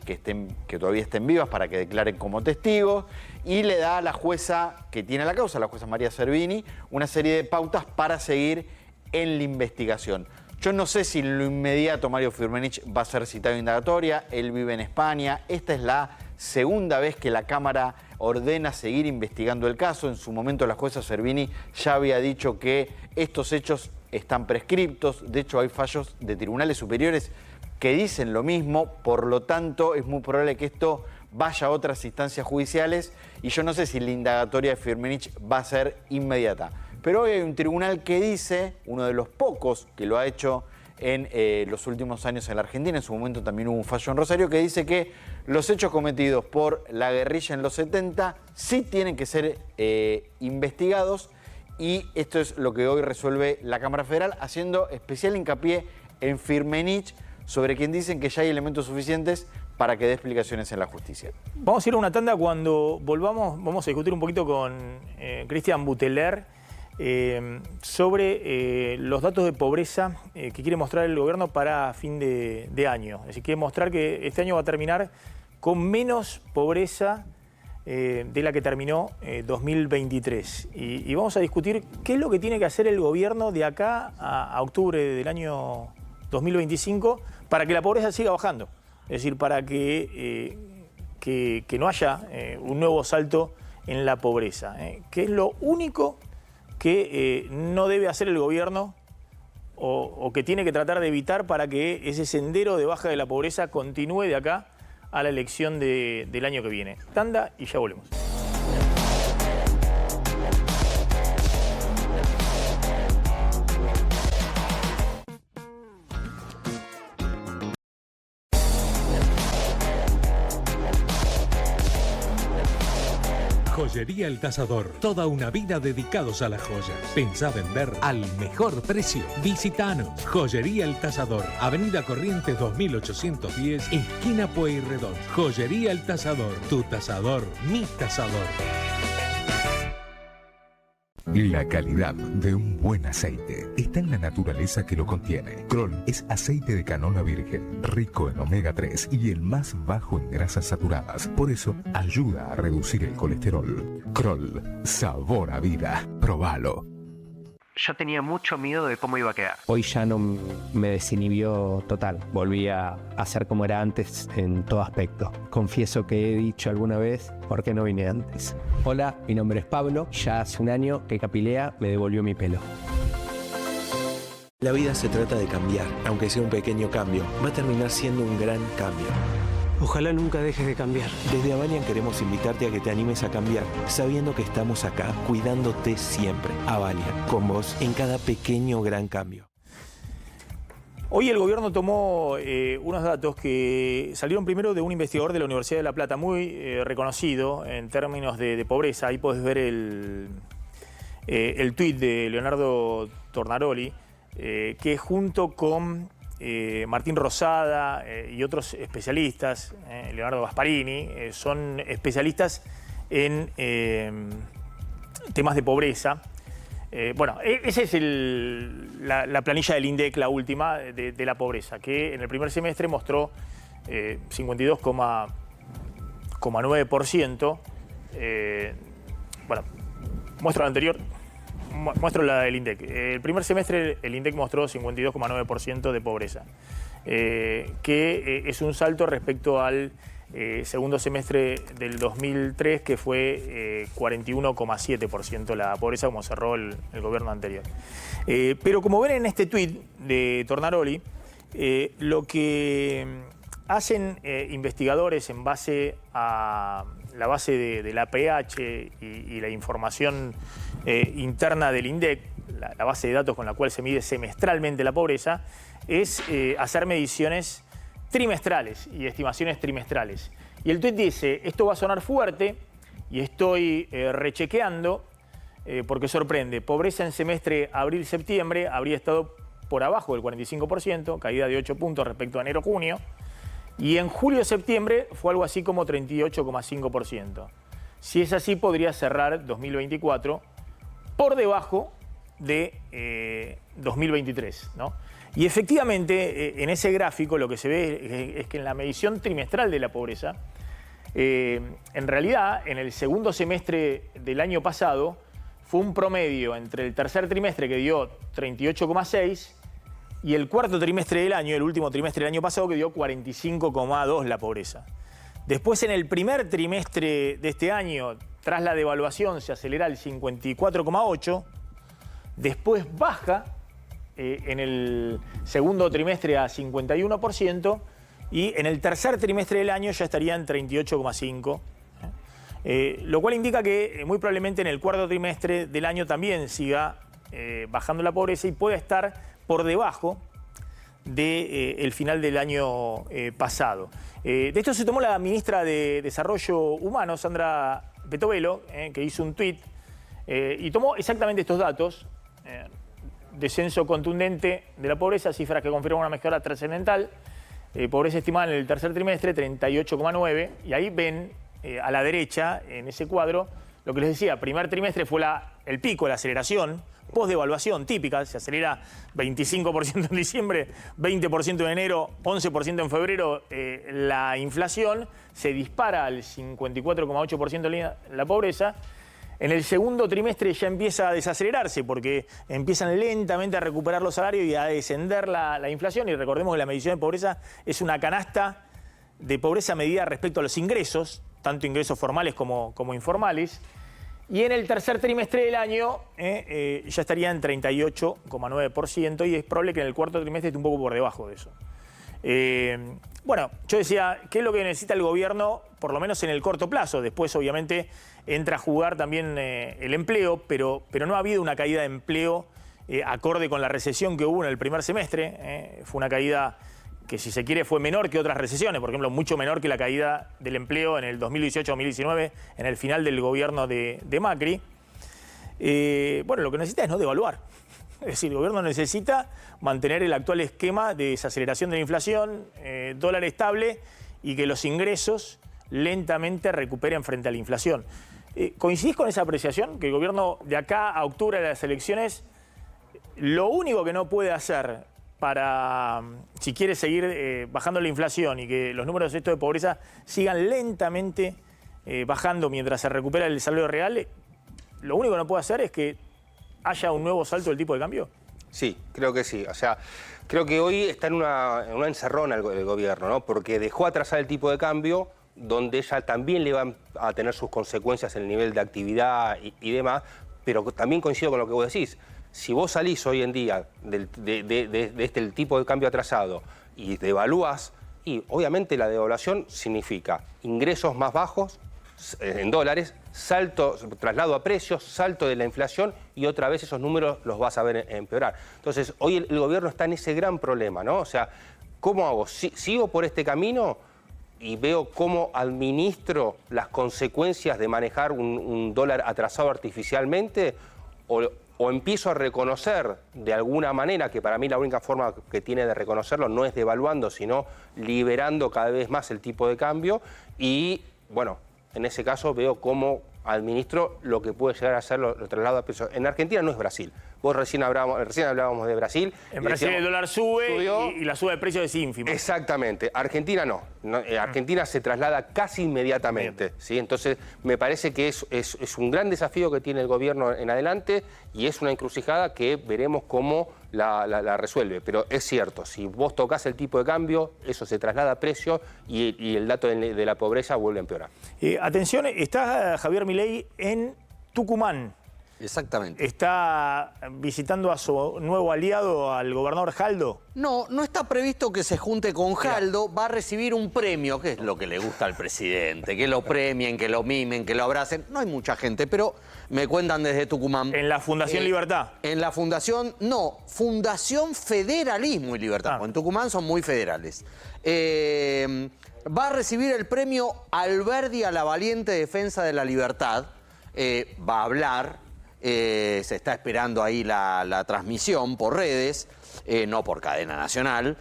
todavía estén vivas para que declaren como testigos, y le da a la jueza que tiene la causa, la jueza María Servini, una serie de pautas para seguir en la investigación. Yo no sé si en lo inmediato Mario Firmenich va a ser citado a indagatoria. Él vive en España. Esta es la segunda vez que la Cámara ordena seguir investigando el caso. En su momento la jueza Servini ya había dicho que estos hechos están prescriptos. De hecho, hay fallos de tribunales superiores que dicen lo mismo. Por lo tanto, es muy probable que esto vaya a otras instancias judiciales. Y yo no sé si la indagatoria de Firmenich va a ser inmediata. Pero hoy hay un tribunal que dice, uno de los pocos que lo ha hecho en los últimos años en la Argentina, en su momento también hubo un fallo en Rosario, que dice que los hechos cometidos por la guerrilla en los 70 sí tienen que ser investigados, y esto es lo que hoy resuelve la Cámara Federal, haciendo especial hincapié en Firmenich, sobre quien dicen que ya hay elementos suficientes para que dé explicaciones en la justicia. Vamos a ir a una tanda. Cuando volvamos vamos a discutir un poquito con Cristian Buteler sobre los datos de pobreza que quiere mostrar el gobierno para fin de año. Es decir, quiere mostrar que este año va a terminar con menos pobreza de la que terminó 2023. Y vamos a discutir qué es lo que tiene que hacer el gobierno de acá a octubre del año 2025 para que la pobreza siga bajando. Es decir, para que no haya un nuevo salto en la pobreza. Que es lo único que no debe hacer el gobierno o que tiene que tratar de evitar para que ese sendero de baja de la pobreza continúe de acá a la elección del año que viene. Tanda y ya volvemos. Joyería El Tasador. Toda una vida dedicados a las joyas. Pensá vender al mejor precio. Visitanos. Joyería El Tasador. Avenida Corrientes 2810, esquina Pueyrredón. Joyería El Tasador. Tu tasador, mi tasador. La calidad de un buen aceite está en la naturaleza que lo contiene. Kroll es aceite de canola virgen, rico en omega 3 y el más bajo en grasas saturadas. Por eso, ayuda a reducir el colesterol. Kroll, sabor a vida. Probalo. Yo tenía mucho miedo de cómo iba a quedar. Hoy ya no me desinhibió total. Volví a ser como era antes en todo aspecto. Confieso que he dicho alguna vez, ¿por qué no vine antes? Hola, mi nombre es Pablo. Ya hace un año que Capilea me devolvió mi pelo. La vida se trata de cambiar. Aunque sea un pequeño cambio, va a terminar siendo un gran cambio. Ojalá nunca dejes de cambiar. Desde Avalian queremos invitarte a que te animes a cambiar, sabiendo que estamos acá cuidándote siempre. Avalian, con vos en cada pequeño gran cambio. Hoy el gobierno tomó unos datos que salieron primero de un investigador de la Universidad de La Plata, muy reconocido en términos de pobreza. Ahí podés ver el tuit de Leonardo Tornaroli, que junto con Martín Rosada y otros especialistas, Leonardo Gasparini, son especialistas en temas de pobreza. Bueno, esa es la planilla del INDEC, la última, de la pobreza, que en el primer semestre mostró 52,9%. Bueno, muestro la anterior. Muestro la del INDEC. El primer semestre el INDEC mostró 52,9% de pobreza, que es un salto respecto al segundo semestre del 2003, que fue 41,7% la pobreza, como cerró el gobierno anterior. Pero como ven en este tuit de Tornaroli, lo que hacen investigadores en base a la base de la APH y la información interna del INDEC, la base de datos con la cual se mide semestralmente la pobreza, es hacer mediciones trimestrales y estimaciones trimestrales. Y el tuit dice, esto va a sonar fuerte y estoy rechequeando porque sorprende. Pobreza en semestre abril-septiembre habría estado por abajo del 45%, caída de 8 puntos respecto a enero-junio. Y en julio-septiembre fue algo así como 38,5%. Si es así, podría cerrar 2024 por debajo de 2023, ¿no? Y efectivamente, en ese gráfico lo que se ve es que en la medición trimestral de la pobreza, en realidad, en el segundo semestre del año pasado, fue un promedio entre el tercer trimestre que dio 38,6 y el cuarto trimestre del año, el último trimestre del año pasado, que dio 45,2 la pobreza. Después, en el primer trimestre de este año, tras la devaluación, se acelera al 54,8. Después baja en el segundo trimestre a 51%. Y en el tercer trimestre del año ya estaría en 38,5. Lo cual indica que muy probablemente en el cuarto trimestre del año también siga bajando la pobreza y pueda estar por debajo del final del año pasado. De esto se tomó la ministra de Desarrollo Humano, Sandra Petovelo, que hizo un tuit y tomó exactamente estos datos. Descenso contundente de la pobreza, cifras que confirman una mejora trascendental. Pobreza estimada en el tercer trimestre, 38,9. Y ahí ven a la derecha, en ese cuadro, lo que les decía, primer trimestre fue el pico, la aceleración, post-devaluación típica, se acelera 25% en diciembre, 20% en enero, 11% en febrero, la inflación se dispara al 54,8% la pobreza. En el segundo trimestre ya empieza a desacelerarse porque empiezan lentamente a recuperar los salarios y a descender la inflación. Y recordemos que la medición de pobreza es una canasta de pobreza medida respecto a los ingresos, tanto ingresos formales como informales. Y en el tercer trimestre del año ya estaría en 38,9% y es probable que en el cuarto trimestre esté un poco por debajo de eso. Bueno, yo decía, ¿qué es lo que necesita el gobierno, por lo menos en el corto plazo? Después, obviamente, entra a jugar también el empleo, pero no ha habido una caída de empleo acorde con la recesión que hubo en el primer semestre. Fue una caída que si se quiere fue menor que otras recesiones, por ejemplo, mucho menor que la caída del empleo en el 2018-2019, en el final del gobierno de Macri. Bueno, lo que necesita es no devaluar. Es decir, el gobierno necesita mantener el actual esquema de desaceleración de la inflación, dólar estable y que los ingresos lentamente recuperen frente a la inflación. ¿Coincidís con esa apreciación? Que el gobierno de acá a octubre de las elecciones, lo único que no puede hacer para, si quiere seguir bajando la inflación y que los números estos de pobreza sigan lentamente bajando mientras se recupera el salario real, lo único que no puede hacer es que haya un nuevo salto del tipo de cambio? Sí, creo que sí. O sea, creo que hoy está en una encerrona el gobierno, ¿no? Porque dejó atrasar el tipo de cambio, donde ya también le van a tener sus consecuencias en el nivel de actividad y demás, pero también coincido con lo que vos decís. Si vos salís hoy en día de este tipo de cambio atrasado y devalúas, y obviamente la devaluación significa ingresos más bajos en dólares, traslado a precios, salto de la inflación y otra vez esos números los vas a ver empeorar. Entonces, hoy el gobierno está en ese gran problema, ¿no? O sea, ¿cómo hago? ¿Sigo por este camino y veo cómo administro las consecuencias de manejar un dólar atrasado artificialmente? ¿O empiezo a reconocer de alguna manera, que para mí la única forma que tiene de reconocerlo no es devaluando, sino liberando cada vez más el tipo de cambio? Y, bueno, en ese caso veo cómo administro lo que puede llegar a ser los traslados a precios. En Argentina no es Brasil. Vos recién hablábamos de Brasil. En Brasil el dólar sube y la suba de precios es ínfima. Exactamente. Argentina no. Argentina se traslada casi inmediatamente. ¿Sí? Entonces, me parece que es un gran desafío que tiene el gobierno en adelante y es una encrucijada que veremos cómo la resuelve. Pero es cierto, si vos tocás el tipo de cambio, eso se traslada a precio y el dato de la pobreza vuelve a empeorar. Atención, está Javier Milei en Tucumán. Exactamente. ¿Está visitando a su nuevo aliado, al gobernador Jaldo? No, no está previsto que se junte con Jaldo. Va a recibir un premio, que es lo que le gusta al presidente. Que lo premien, que lo mimen, que lo abracen. No hay mucha gente, pero me cuentan desde Tucumán. ¿En la Fundación Libertad? En la Fundación, no, Fundación Federalismo y Libertad. En Tucumán son muy federales. Va a recibir el premio Alberdi a la valiente defensa de la libertad. Va a hablar. Se está esperando ahí la transmisión por redes, no por cadena nacional.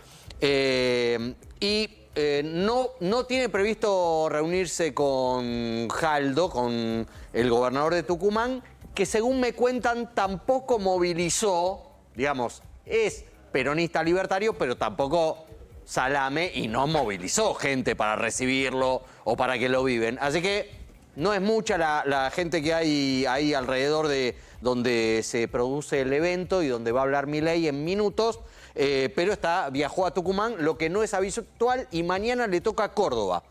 No tiene previsto reunirse con Jaldo, con el gobernador de Tucumán, que según me cuentan tampoco movilizó, digamos, es peronista libertario, pero tampoco salame y no movilizó gente para recibirlo o para que lo viven. Así que no es mucha la gente que hay ahí alrededor de donde se produce el evento y donde va a hablar Milei en minutos, pero viajó a Tucumán, lo que no es habitual, y mañana le toca a Córdoba.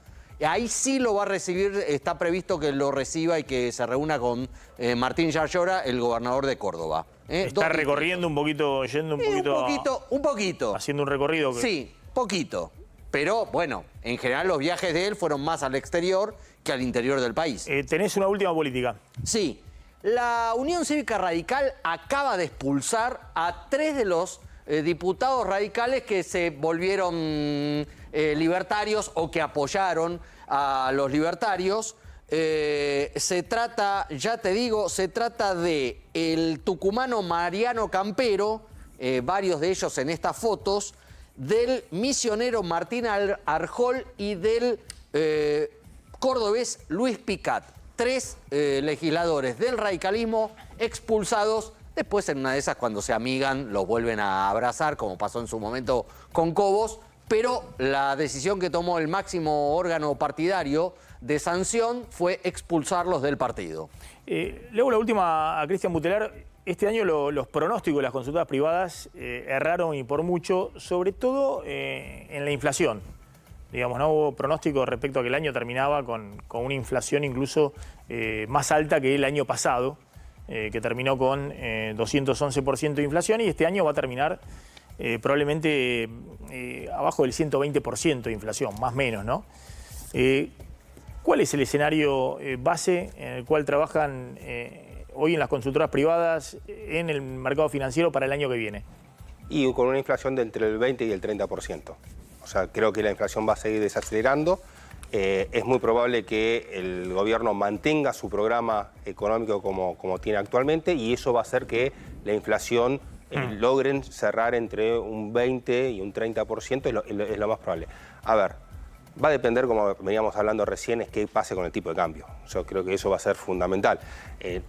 Ahí sí lo va a recibir, está previsto que lo reciba y que se reúna con Martín Yarlora, el gobernador de Córdoba. Está recorriendo un poquito, yendo un poquito. Un poquito. Haciendo un recorrido. Sí, poquito. Pero bueno, en general los viajes de él fueron más al exterior que al interior del país. ¿Tenés una última política? Sí. La Unión Cívica Radical acaba de expulsar a 3 de los diputados radicales que se volvieron libertarios o que apoyaron a los libertarios. Se trata, ya te digo, se trata de el tucumano Mariano Campero, varios de ellos en estas fotos, del misionero Martín Arjol y del cordobés Luis Picat. 3 legisladores del radicalismo expulsados. Después, en una de esas, cuando se amigan, los vuelven a abrazar, como pasó en su momento con Cobos. Pero la decisión que tomó el máximo órgano partidario de sanción fue expulsarlos del partido. Luego la última a Cristian Butelar. Este año los pronósticos de las consultoras privadas erraron y por mucho, sobre todo en la inflación. Digamos, no hubo pronósticos respecto a que el año terminaba con una inflación incluso más alta que el año pasado, que terminó con 211% de inflación, y este año va a terminar probablemente abajo del 120% de inflación, más o menos, ¿no? ¿Cuál es el escenario base en el cual trabajan hoy en las consultoras privadas en el mercado financiero para el año que viene? Y con una inflación de entre el 20 y el 30%. O sea, creo que la inflación va a seguir desacelerando. Es muy probable que el gobierno mantenga su programa económico como tiene actualmente, y eso va a hacer que la inflación logren cerrar entre un 20 y un 30%, es lo más probable. A ver, va a depender, como veníamos hablando recién, es qué pase con el tipo de cambio. Yo creo que eso va a ser fundamental.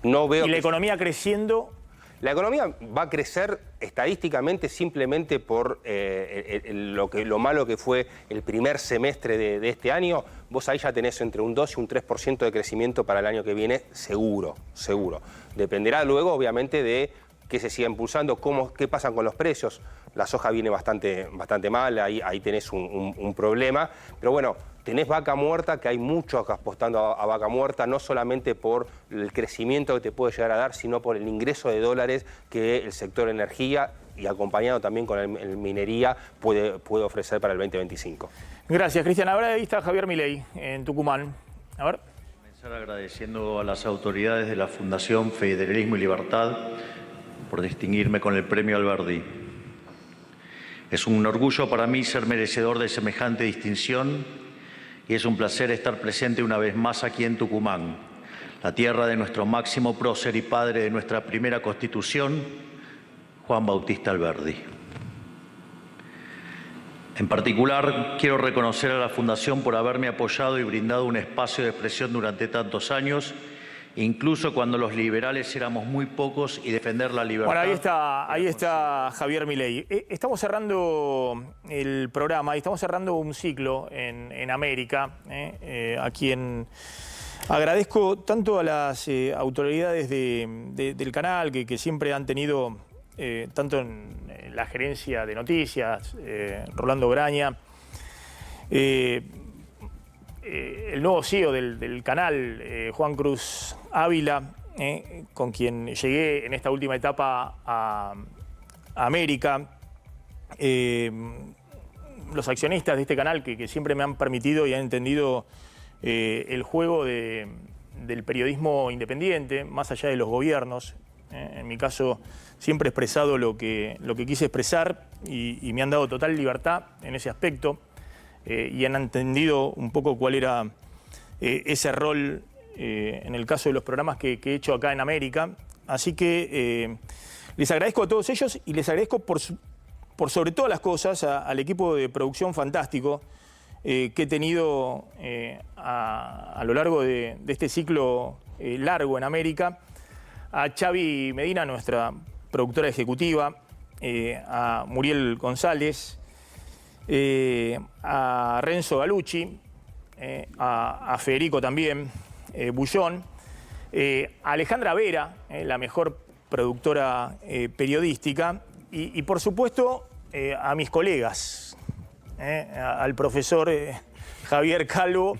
No veo ¿Y la economía creciendo? La economía va a crecer estadísticamente simplemente por lo malo que fue el primer semestre de este año. Vos ahí ya tenés entre un 2 y un 3% de crecimiento para el año que viene, seguro, seguro. Dependerá luego, obviamente, de qué se siga impulsando, qué pasa con los precios. La soja viene bastante mal, ahí tenés un problema. Pero bueno, tenés vaca muerta, que hay muchos apostando a vaca muerta, no solamente por el crecimiento que te puede llegar a dar, sino por el ingreso de dólares que el sector energía, y acompañado también con el minería, puede ofrecer para el 2025. Gracias, Cristian. Ahora ahí está Javier Milei, en Tucumán. A ver. Comenzar agradeciendo a las autoridades de la Fundación Federalismo y Libertad por distinguirme con el Premio Alberdi. Es un orgullo para mí ser merecedor de semejante distinción y es un placer estar presente una vez más aquí en Tucumán, la tierra de nuestro máximo prócer y padre de nuestra primera Constitución, Juan Bautista Alberdi. En particular, quiero reconocer a la Fundación por haberme apoyado y brindado un espacio de expresión durante tantos años, incluso cuando los liberales éramos muy pocos, y defender la libertad. Bueno, ahí está Javier Milei. Estamos cerrando el programa y estamos cerrando un ciclo en América, a quien agradezco tanto a las autoridades del canal que siempre han tenido, tanto en la gerencia de noticias, Rolando Graña, el nuevo CEO del canal, Juan Cruz Ávila, con quien llegué en esta última etapa a América, los accionistas de este canal que siempre me han permitido y han entendido el juego del periodismo independiente, más allá de los gobiernos. En mi caso, siempre he expresado lo que quise expresar y me han dado total libertad en ese aspecto. Y han entendido un poco cuál era ese rol en el caso de los programas que he hecho acá en América. Así que les agradezco a todos ellos y les agradezco por sobre todas las cosas al equipo de producción fantástico que he tenido a lo largo de este ciclo largo en América. A Xavi Medina, nuestra productora ejecutiva, a Muriel González, a Renzo Galucci, a Federico también, Bullón, a Alejandra Vera, la mejor productora periodística, y por supuesto a mis colegas, al profesor Javier Calvo,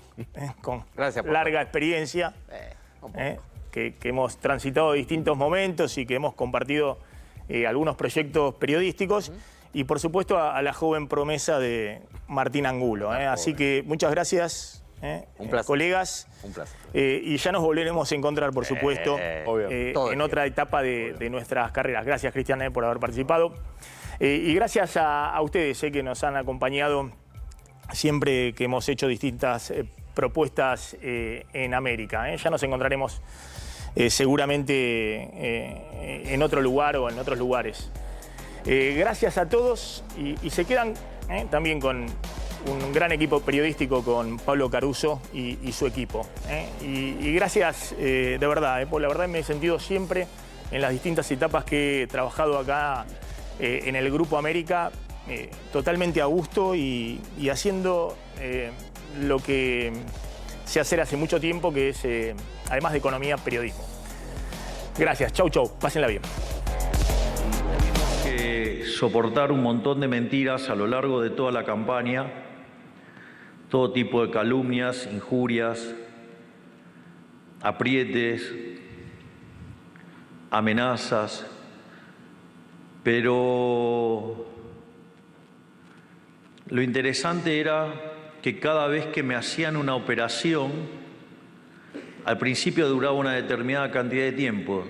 con larga experiencia, que hemos transitado distintos momentos y que hemos compartido algunos proyectos periodísticos. Y por supuesto a la joven promesa de Martín Angulo. Así que muchas gracias, Un placer. Colegas. Un placer. Y ya nos volveremos a encontrar, por supuesto, en otra etapa de nuestras carreras. Gracias, Cristian, por haber participado. Y gracias a ustedes que nos han acompañado siempre que hemos hecho distintas propuestas en América. Ya nos encontraremos seguramente en otro lugar o en otros lugares. Gracias a todos y se quedan también con un gran equipo periodístico con Pablo Caruso y su equipo. Y gracias de verdad, por la verdad me he sentido siempre en las distintas etapas que he trabajado acá en el Grupo América totalmente a gusto y haciendo lo que sé hacer hace mucho tiempo, que es, además de economía, periodismo. Gracias, chau, chau, pásenla bien. Soportar un montón de mentiras a lo largo de toda la campaña, todo tipo de calumnias, injurias, aprietes, amenazas, pero lo interesante era que cada vez que me hacían una operación, al principio duraba una determinada cantidad de tiempo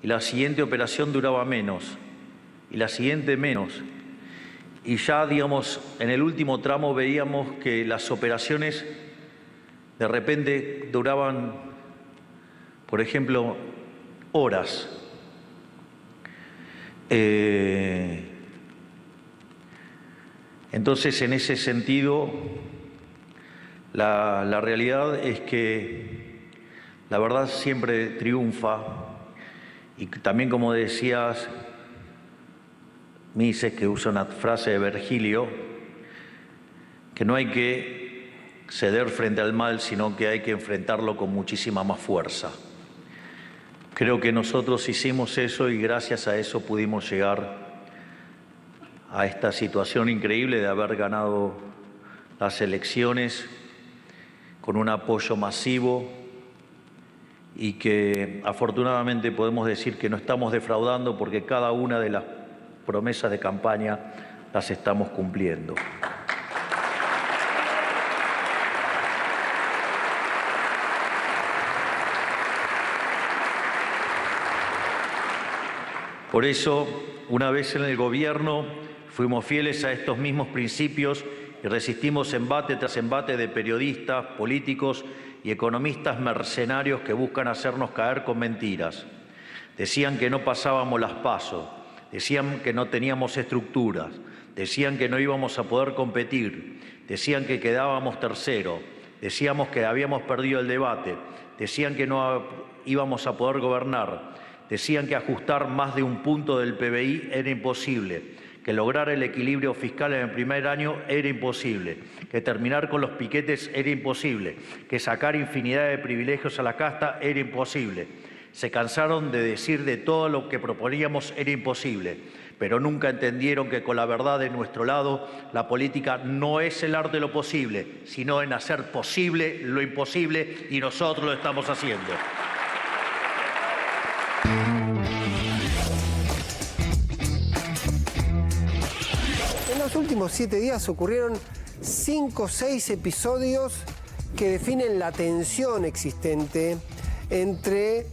y la siguiente operación duraba menos y la siguiente menos. y ya, digamos, en el último tramo veíamos que las operaciones de repente duraban, por ejemplo, horas. Entonces, en ese sentido, la realidad es que la verdad siempre triunfa, y también, como decías, Mises, que usa una frase de Virgilio, que no hay que ceder frente al mal, sino que hay que enfrentarlo con muchísima más fuerza. Creo que nosotros hicimos eso y gracias a eso pudimos llegar a esta situación increíble de haber ganado las elecciones con un apoyo masivo y que afortunadamente podemos decir que no estamos defraudando porque cada una de las promesas de campaña las estamos cumpliendo. Por eso, una vez en el gobierno, fuimos fieles a estos mismos principios y resistimos embate tras embate de periodistas, políticos y economistas mercenarios que buscan hacernos caer con mentiras. Decían que no pasábamos las PASO, decían que no teníamos estructuras, decían que no íbamos a poder competir, decían que quedábamos tercero, decíamos que habíamos perdido el debate, decían que no íbamos a poder gobernar, decían que ajustar más de un punto del PBI era imposible, que lograr el equilibrio fiscal en el primer año era imposible, que terminar con los piquetes era imposible, que sacar infinidad de privilegios a la casta era imposible. Se cansaron de decir de todo lo que proponíamos era imposible, pero nunca entendieron que con la verdad de nuestro lado, la política no es el arte de lo posible, sino en hacer posible lo imposible, y nosotros lo estamos haciendo. En los últimos 7 días ocurrieron 5 o 6 episodios que definen la tensión existente entre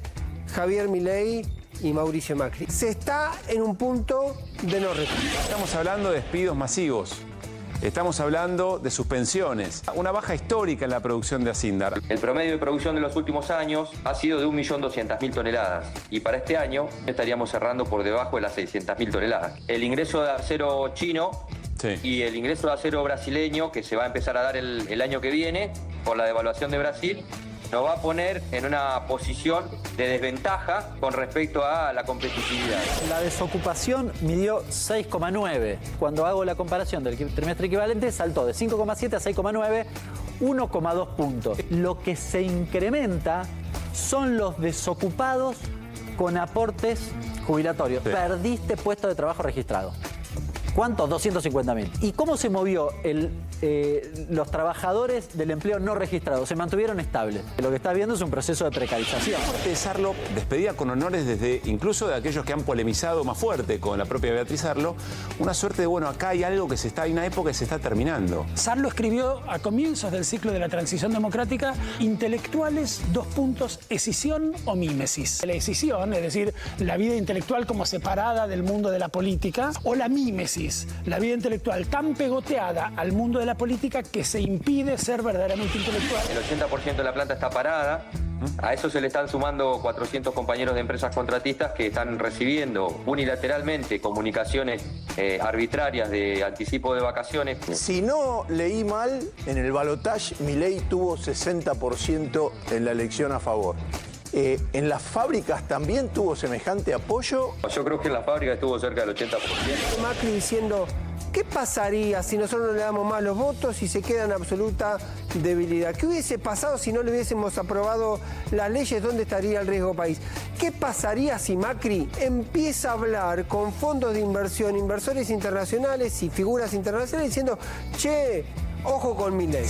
Javier Milei y Mauricio Macri. Se está en un punto de no retorno. Estamos hablando de despidos masivos. Estamos hablando de suspensiones, una baja histórica en la producción de Acindar. El promedio de producción de los últimos años ha sido de 1.200.000 toneladas y para este año estaríamos cerrando por debajo de las 600.000 toneladas. El ingreso de acero chino y el ingreso de acero brasileño, que se va a empezar a dar el año que viene por la devaluación de Brasil, nos va a poner en una posición de desventaja con respecto a la competitividad. La desocupación midió 6,9. Cuando hago la comparación del trimestre equivalente, saltó de 5,7 a 6,9, 1,2 puntos. Lo que se incrementa son los desocupados con aportes jubilatorios. Perdiste puesto de trabajo registrado. ¿Cuántos? 250.000. ¿Y cómo se movió los trabajadores del empleo no registrado? Se mantuvieron estables. Lo que estás viendo es un proceso de precarización. Beatriz Arlo despedía con honores desde incluso de aquellos que han polemizado más fuerte con la propia Beatriz Arlo, una suerte de, bueno, acá hay algo que hay una época que se está terminando. Arlo escribió a comienzos del ciclo de la transición democrática, intelectuales, escisión o mímesis. La escisión, es decir, la vida intelectual como separada del mundo de la política, o la mímesis, la vida intelectual tan pegoteada al mundo de la política que se impide ser verdaderamente intelectual. El 80% de la planta está parada. A eso se le están sumando 400 compañeros de empresas contratistas que están recibiendo unilateralmente comunicaciones arbitrarias de anticipo de vacaciones. Si no leí mal, en el balotaje Milei tuvo 60% en la elección a favor. ¿En las fábricas también tuvo semejante apoyo? Yo creo que en las fábricas estuvo cerca del 80%. Macri diciendo, ¿qué pasaría si nosotros no le damos más los votos y se queda en absoluta debilidad? ¿Qué hubiese pasado si no le hubiésemos aprobado las leyes? ¿Dónde estaría el riesgo país? ¿Qué pasaría si Macri empieza a hablar con fondos de inversión, inversores internacionales y figuras internacionales diciendo, che, ojo con Milei?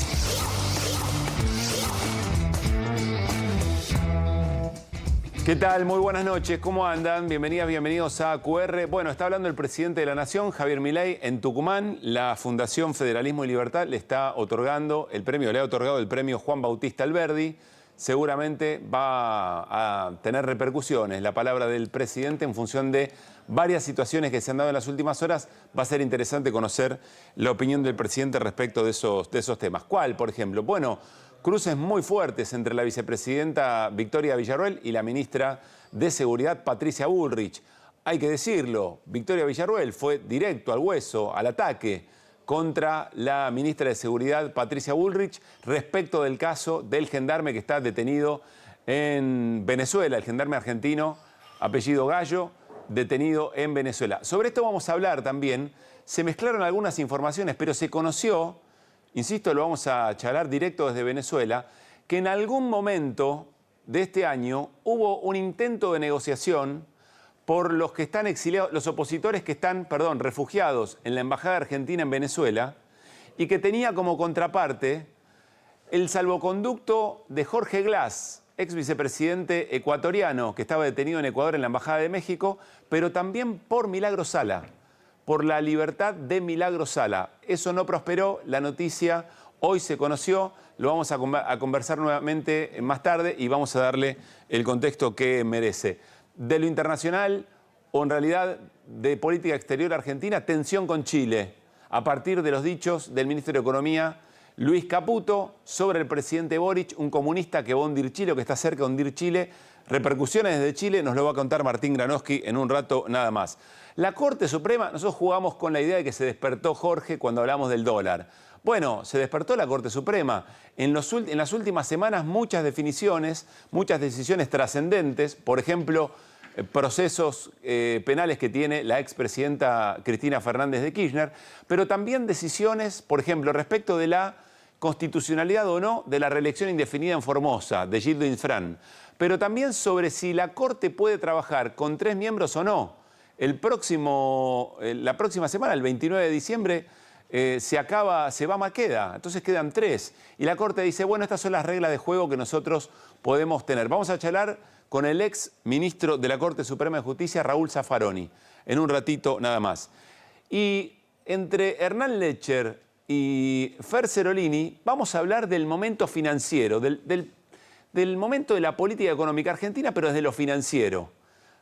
¿Qué tal? Muy buenas noches. ¿Cómo andan? Bienvenidas, bienvenidos a QR. Bueno, está hablando el presidente de la Nación, Javier Milei, en Tucumán. La Fundación Federalismo y Libertad le está otorgando el premio, le ha otorgado el premio Juan Bautista Alberdi. seguramente va a tener repercusiones. La palabra del presidente en función de varias situaciones que se han dado en las últimas horas. Va a ser interesante conocer la opinión del presidente respecto de esos temas. ¿Cuál, por ejemplo? Bueno, cruces muy fuertes entre la vicepresidenta Victoria Villarruel y la ministra de Seguridad Patricia Bullrich. Hay que decirlo, Victoria Villarruel fue directo al hueso, al ataque contra la ministra de Seguridad Patricia Bullrich respecto del caso del gendarme que está detenido en Venezuela, el gendarme argentino, apellido Gallo, detenido en Venezuela. Sobre esto vamos a hablar también. Se mezclaron algunas informaciones, pero se conoció, insisto, lo vamos a charlar directo desde Venezuela, que en algún momento de este año hubo un intento de negociación por los que están exiliados, los opositores que están, refugiados en la Embajada Argentina en Venezuela, y que tenía como contraparte el salvoconducto de Jorge Glass, ex vicepresidente ecuatoriano que estaba detenido en Ecuador en la Embajada de México, pero también por Milagro Sala, por la libertad de Milagro Sala. Eso no prosperó, la noticia hoy se conoció, lo vamos a conversar nuevamente más tarde y vamos a darle el contexto que merece. De lo internacional, o en realidad de política exterior argentina, tensión con Chile, a partir de los dichos del ministro de Economía, Luis Caputo, sobre el presidente Boric, un comunista que va a hundir Chile o que está cerca de hundir Chile. Repercusiones desde Chile nos lo va a contar Martín Granowski en un rato nada más. La Corte Suprema, nosotros jugamos con la idea de que se despertó Jorge cuando hablamos del dólar. Bueno, se despertó la Corte Suprema. En las últimas semanas muchas definiciones, muchas decisiones trascendentes, por ejemplo, procesos penales que tiene la expresidenta Cristina Fernández de Kirchner, pero también decisiones, por ejemplo, respecto de la constitucionalidad o no de la reelección indefinida en Formosa, de Gildo Infran, pero también sobre si la Corte puede trabajar con 3 miembros o no. La próxima semana, el 29 de diciembre, se va Maqueda, entonces quedan 3. Y la Corte dice, bueno, estas son las reglas de juego que nosotros podemos tener. Vamos a charlar con el ex ministro de la Corte Suprema de Justicia, Raúl Zaffaroni, en un ratito nada más. Y entre Hernán Lecher y Fer Cerolini vamos a hablar del momento financiero, del momento de la política económica argentina, pero desde lo financiero.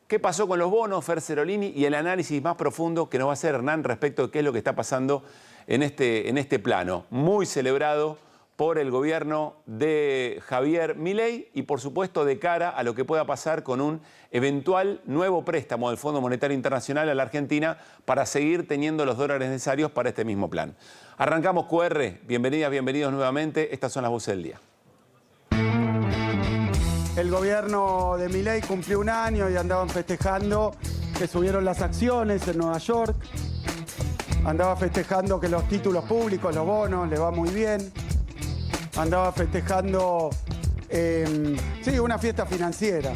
¿Qué pasó con los bonos, Fer Cerolini, y el análisis más profundo que nos va a hacer Hernán respecto de qué es lo que está pasando en este plano? Muy celebrado por el gobierno de Javier Milei y, por supuesto, de cara a lo que pueda pasar con un eventual nuevo préstamo del Fondo Monetario Internacional a la Argentina para seguir teniendo los dólares necesarios para este mismo plan. Arrancamos QR. Bienvenidas, bienvenidos nuevamente. Estas son las voces del día. El gobierno de Milei cumplió 1 año y andaban festejando que subieron las acciones en Nueva York. Andaba festejando que los títulos públicos, los bonos, le va muy bien. Andaba festejando, una fiesta financiera.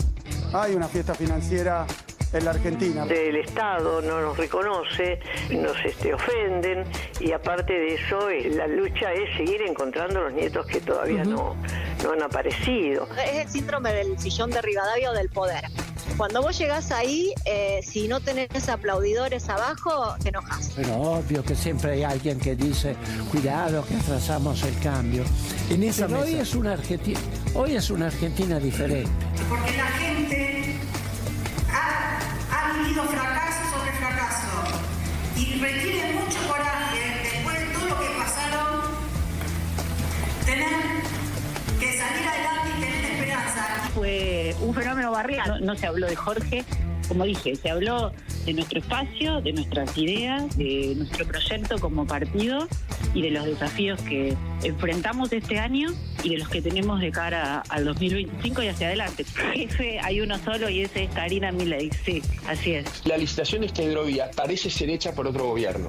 Hay una fiesta financiera en la Argentina. El Estado no nos reconoce, nos ofenden y aparte de eso la lucha es seguir encontrando los nietos que todavía no han aparecido. Es el síndrome del sillón de Rivadavia o del poder. Cuando vos llegás ahí, si no tenés aplaudidores abajo, te enojas. Pero obvio que siempre hay alguien que dice, cuidado que atrasamos el cambio. Pero hoy es una Argentina diferente. Porque la gente ha vivido fracaso sobre fracaso y requiere mucho coraje después de todo lo que pasaron, tener que salir adelante y tener esperanza. Fue un fenómeno barrial. No se habló de Jorge, como dije, se habló de nuestro espacio, de nuestras ideas, de nuestro proyecto como partido y de los desafíos que enfrentamos este año y de los que tenemos de cara al 2025 y hacia adelante. Jefe, hay uno solo y ese es Karina Milei, sí, así es. La licitación de esta hidrovía parece ser hecha por otro gobierno,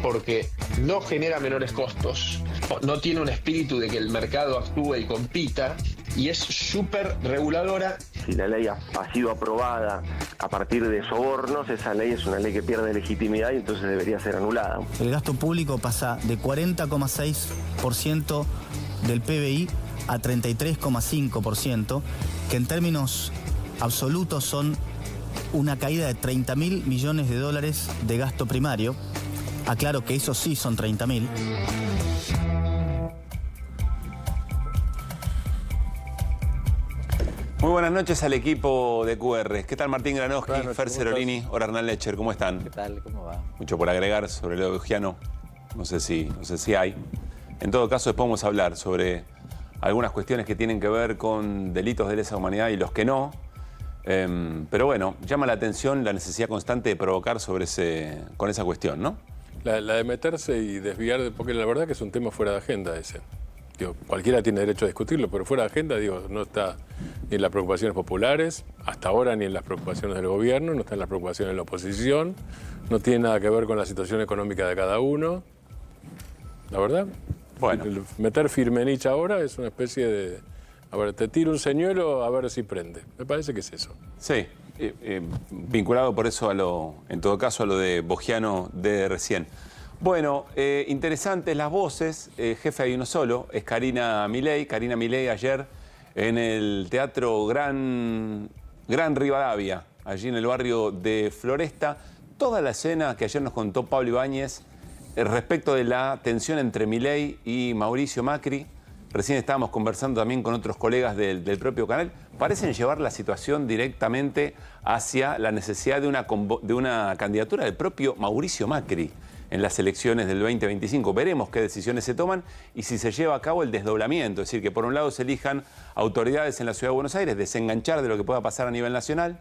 porque no genera menores costos, no tiene un espíritu de que el mercado actúe y compita, y es súper reguladora. Si la ley ha sido aprobada a partir de sobornos, esa ley es una ley que pierde legitimidad y entonces debería ser anulada. El gasto público pasa de 40,6% del PBI a 33,5%, que en términos absolutos son una caída de 30.000 millones de dólares de gasto primario. Aclaro que eso sí son 30.000. Muy buenas noches al equipo de QR. ¿Qué tal Martín Granowski, Fer Cerolini, hola Hernán Lecher? ¿Cómo están? ¿Qué tal? ¿Cómo va? Mucho por agregar sobre lo de Bogiano. No sé si hay. En todo caso, después vamos a hablar sobre algunas cuestiones que tienen que ver con delitos de lesa humanidad y los que no. Pero bueno, llama la atención la necesidad constante de provocar con esa cuestión, ¿no? La de meterse y desviar, porque la verdad que es un tema fuera de agenda ese. Digo, cualquiera tiene derecho a discutirlo, pero fuera de agenda, digo, no está ni en las preocupaciones populares, hasta ahora ni en las preocupaciones del gobierno, no está en las preocupaciones de la oposición, no tiene nada que ver con la situación económica de cada uno. La verdad, bueno, meter Firmenich ahora es una especie de... A ver, te tiro un señuelo a ver si prende. Me parece que es eso. Sí, vinculado por eso en todo caso, a lo de Bogiano de recién. Bueno, interesantes las voces. Jefe hay uno solo, es Karina Milei. Karina Milei ayer en el Teatro Gran Rivadavia, allí en el barrio de Floresta. Toda la escena que ayer nos contó Pablo Ibáñez respecto de la tensión entre Milei y Mauricio Macri. Recién estábamos conversando también con otros colegas del propio canal. Parecen llevar la situación directamente hacia la necesidad de una candidatura del propio Mauricio Macri en las elecciones del 2025. Veremos qué decisiones se toman y si se lleva a cabo el desdoblamiento. Es decir, que por un lado se elijan autoridades en la Ciudad de Buenos Aires, desenganchar de lo que pueda pasar a nivel nacional,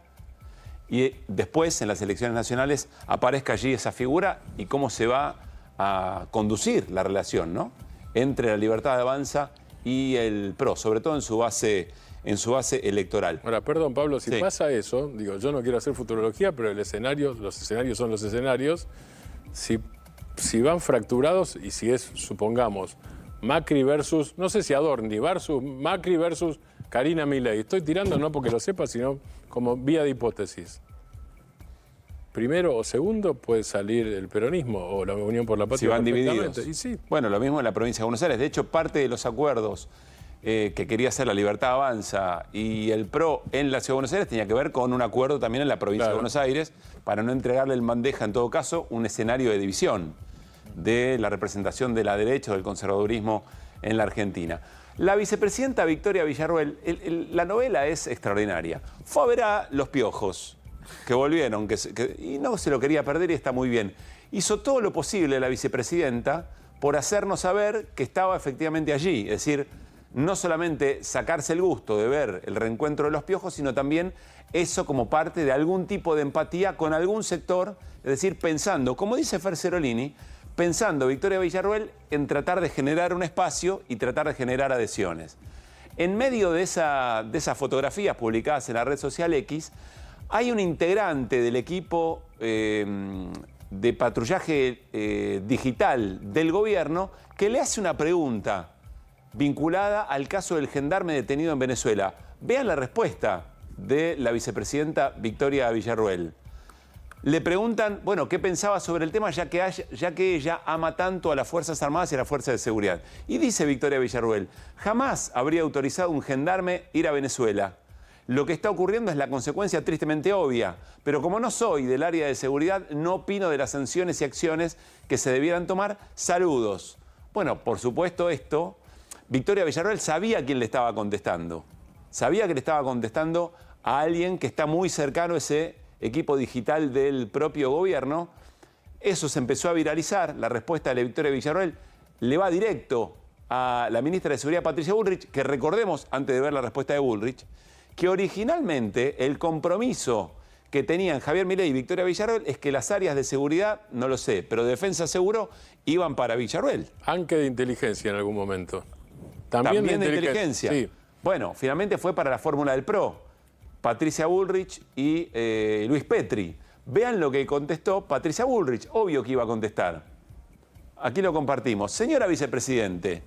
y después en las elecciones nacionales aparezca allí esa figura y cómo se va a conducir la relación, ¿no?, entre la Libertad Avanza y el PRO, sobre todo en su base electoral. Ahora, perdón, Pablo, si sí. pasa eso, digo, yo no quiero hacer futurología, pero los escenarios son los escenarios. Si van fracturados y si es, supongamos, Macri versus, no sé si Adorni, versus Macri versus Karina Milei. Estoy tirando no porque lo sepa, sino como vía de hipótesis. Primero o segundo puede salir el peronismo o la Unión por la Patria. Si van divididos. Y sí. Bueno, lo mismo en la provincia de Buenos Aires. De hecho, parte de los acuerdos que quería hacer la Libertad Avanza y el PRO en la Ciudad de Buenos Aires tenía que ver con un acuerdo también en la provincia de Buenos Aires para no entregarle en bandeja, en todo caso, un escenario de división de la representación de la derecha o del conservadurismo en la Argentina. La vicepresidenta Victoria Villarruel, la novela es extraordinaria. Fue a ver a Los Piojos, que volvieron, y no se lo quería perder y está muy bien. Hizo todo lo posible la vicepresidenta por hacernos saber que estaba efectivamente allí. Es decir, no solamente sacarse el gusto de ver el reencuentro de Los Piojos, sino también eso como parte de algún tipo de empatía con algún sector. Es decir, pensando, como dice Fer Cerolini, pensando Victoria Villarruel en tratar de generar un espacio y tratar de generar adhesiones. En medio de esas fotografías publicadas en la red social X, hay un integrante del equipo de patrullaje digital del gobierno que le hace una pregunta vinculada al caso del gendarme detenido en Venezuela. Vean la respuesta de la vicepresidenta Victoria Villarruel. Le preguntan, bueno, qué pensaba sobre el tema ya que ella ama tanto a las Fuerzas Armadas y a las Fuerzas de Seguridad. Y dice Victoria Villarruel, jamás habría autorizado a un gendarme ir a Venezuela. Lo que está ocurriendo es la consecuencia tristemente obvia, pero como no soy del área de seguridad, no opino de las sanciones y acciones que se debieran tomar. Saludos. Bueno, por supuesto esto, Victoria Villarruel sabía a quién le estaba contestando. Sabía que le estaba contestando a alguien que está muy cercano a ese equipo digital del propio gobierno. Eso se empezó a viralizar, la respuesta de Victoria Villarruel le va directo a la ministra de Seguridad, Patricia Bullrich, que recordemos, antes de ver la respuesta de Bullrich, que originalmente el compromiso que tenían Javier Milei y Victoria Villarruel es que las áreas de seguridad, no lo sé, pero defensa seguro, iban para Villarruel. Aunque de inteligencia en algún momento. También de inteligencia. Sí. Bueno, finalmente fue para la fórmula del PRO. Patricia Bullrich y Luis Petri. Vean lo que contestó Patricia Bullrich. Obvio que iba a contestar. Aquí lo compartimos. Señora vicepresidente,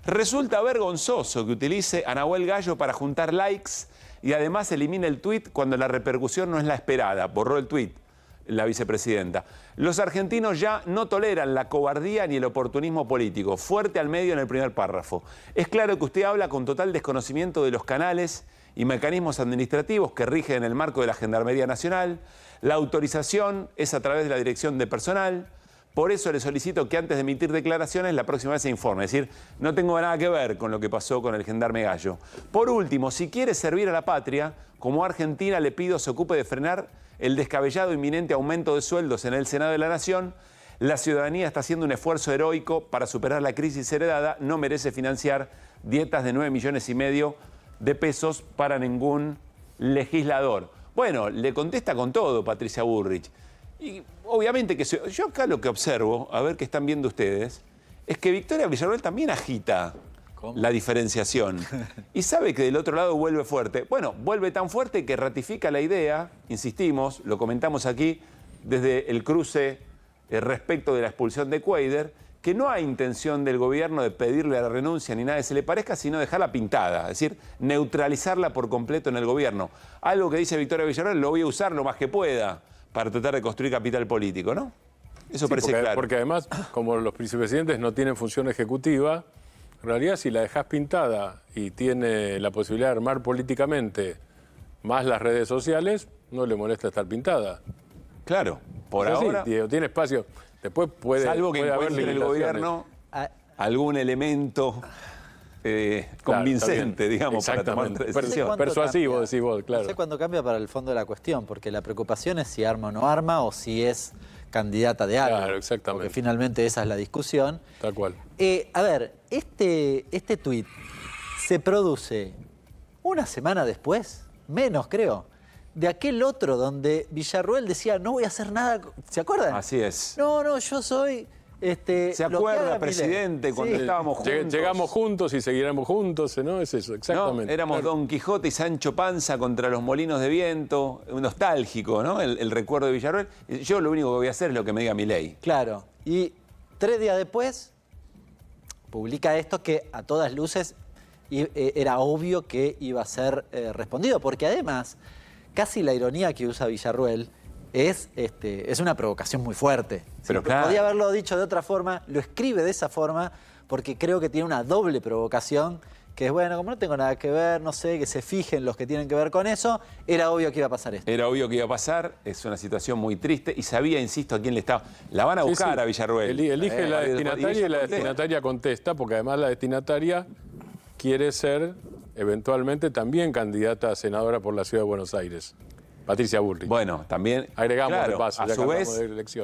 resulta vergonzoso que utilice a Nahuel Gallo para juntar likes y además elimine el tuit cuando la repercusión no es la esperada. Borró el tuit la vicepresidenta. Los argentinos ya no toleran la cobardía ni el oportunismo político. Fuerte al medio en el primer párrafo. Es claro que usted habla con total desconocimiento de los canales y mecanismos administrativos que rigen en el marco de la Gendarmería Nacional. La autorización es a través de la Dirección de Personal. Por eso le solicito que antes de emitir declaraciones la próxima vez se informe. Es decir, no tengo nada que ver con lo que pasó con el gendarme Gallo. Por último, si quiere servir a la patria, como Argentina le pido se ocupe de frenar el descabellado inminente aumento de sueldos en el Senado de la Nación. La ciudadanía está haciendo un esfuerzo heroico para superar la crisis heredada. No merece financiar dietas de 9,5 millones de pesos para ningún legislador. Bueno, le contesta con todo Patricia Bullrich. Y obviamente que yo acá lo que observo, a ver qué están viendo ustedes, es que Victoria Villarruel también agita la diferenciación. Y sabe que del otro lado vuelve fuerte. Bueno, vuelve tan fuerte que ratifica la idea, insistimos, lo comentamos aquí, desde el cruce respecto de la expulsión de Cuéllar, que no hay intención del gobierno de pedirle la renuncia ni nada que se le parezca, sino dejarla pintada, es decir, neutralizarla por completo en el gobierno. Algo que dice Victoria Villarruel, lo voy a usar lo más que pueda para tratar de construir capital político, ¿no? Eso sí, parece claro. Porque además, como los vicepresidentes no tienen función ejecutiva, en realidad si la dejás pintada y tiene la posibilidad de armar políticamente más las redes sociales, no le molesta estar pintada. Claro, por ahora... Sí, tiene espacio. Después puede salvo que encuentre en el gobierno algún elemento convincente, claro, digamos, para tomar una decisión. Persuasivo, decís vos, claro. No sé cuándo cambia para el fondo de la cuestión, porque la preocupación es si arma o no arma, o si es candidata de algo. Claro, exactamente. Porque finalmente esa es la discusión. Tal cual. A ver, este tuit se produce una semana después, menos creo, de aquel otro donde Villarruel decía, no voy a hacer nada, ¿se acuerdan? Así es. No, yo soy... ¿Se acuerda, presidente, cuando estábamos juntos? Llegamos juntos y seguiremos juntos, ¿no? Es eso, exactamente. No, éramos Don Quijote y Sancho Panza contra los molinos de viento, nostálgico, ¿no? El recuerdo de Villarruel. Yo lo único que voy a hacer es lo que me diga Milei. Claro, y 3 días después publica esto que a todas luces era obvio que iba a ser respondido, porque además, casi la ironía que usa Villarruel es una provocación muy fuerte. Pero claro, podía haberlo dicho de otra forma, lo escribe de esa forma porque creo que tiene una doble provocación, que es, bueno, como no tengo nada que ver, no sé, que se fijen los que tienen que ver con eso, era obvio que iba a pasar esto. Era obvio que iba a pasar, es una situación muy triste y sabía, insisto, a quién le estaba. La van a buscar a Villarruel. Elige la destinataria y la destinataria contesta, porque además la destinataria quiere ser eventualmente también candidata a senadora por la Ciudad de Buenos Aires. Patricia Bullrich. Bueno, también agregamos claro, de paso, a su vez,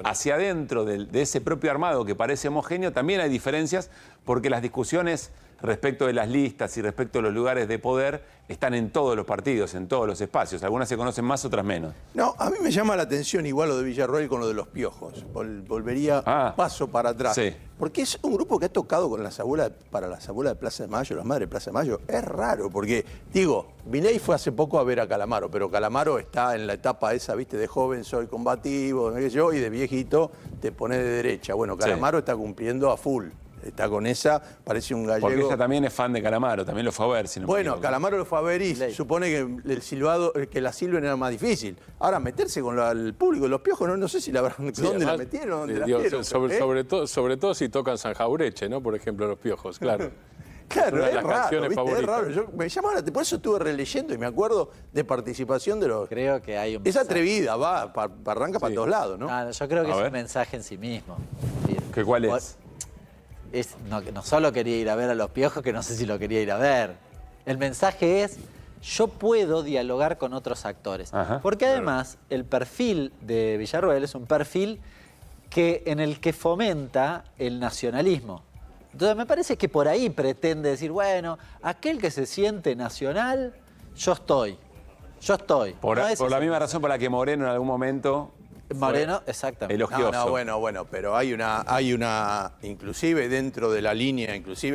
hacia adentro de ese propio armado que parece homogéneo, también hay diferencias porque las discusiones respecto de las listas y respecto de los lugares de poder están en todos los partidos, en todos los espacios. Algunas se conocen más, otras menos. No, a mí me llama la atención igual lo de Villarruel con lo de los piojos. Volvería paso para atrás. Sí. Porque es un grupo que ha tocado con las abuelas, para las abuelas de Plaza de Mayo, las madres de Plaza de Mayo. Es raro, porque, digo, Milei fue hace poco a ver a Calamaro, pero Calamaro está en la etapa esa, viste, de joven soy combativo, no sé yo, y de viejito te pone de derecha. Bueno, Calamaro está cumpliendo a full. Está con esa, parece un gallego. Porque ella también es fan de Calamaro, también lo fue a ver. Si no bueno, Calamaro lo fue a ver y supone que el silbado, que la silben era más difícil. Ahora, meterse con el público, los piojos, no sé si ¿dónde además, la metieron? ¿Dónde la metieron? Sobre todo si tocan San Jaureche, ¿no? Por ejemplo, los piojos, claro. Claro, es raro, ¿viste? Es raro. Me llamaba la atención, por eso estuve releyendo y me acuerdo de participación de los... Creo que hay un Es atrevida, arranca para todos lados, ¿no? Yo creo que es un mensaje en sí mismo. ¿Cuál es? No solo quería ir a ver a los piojos, que no sé si lo quería ir a ver. El mensaje es, yo puedo dialogar con otros actores. Porque además, el perfil de Villarruel es un perfil en el que fomenta el nacionalismo. Entonces me parece que por ahí pretende decir, bueno, aquel que se siente nacional, yo estoy. Por la misma razón por la que Moreno en algún momento... Moreno, exactamente. Elogioso. Bueno, pero hay una, inclusive dentro de la línea, inclusive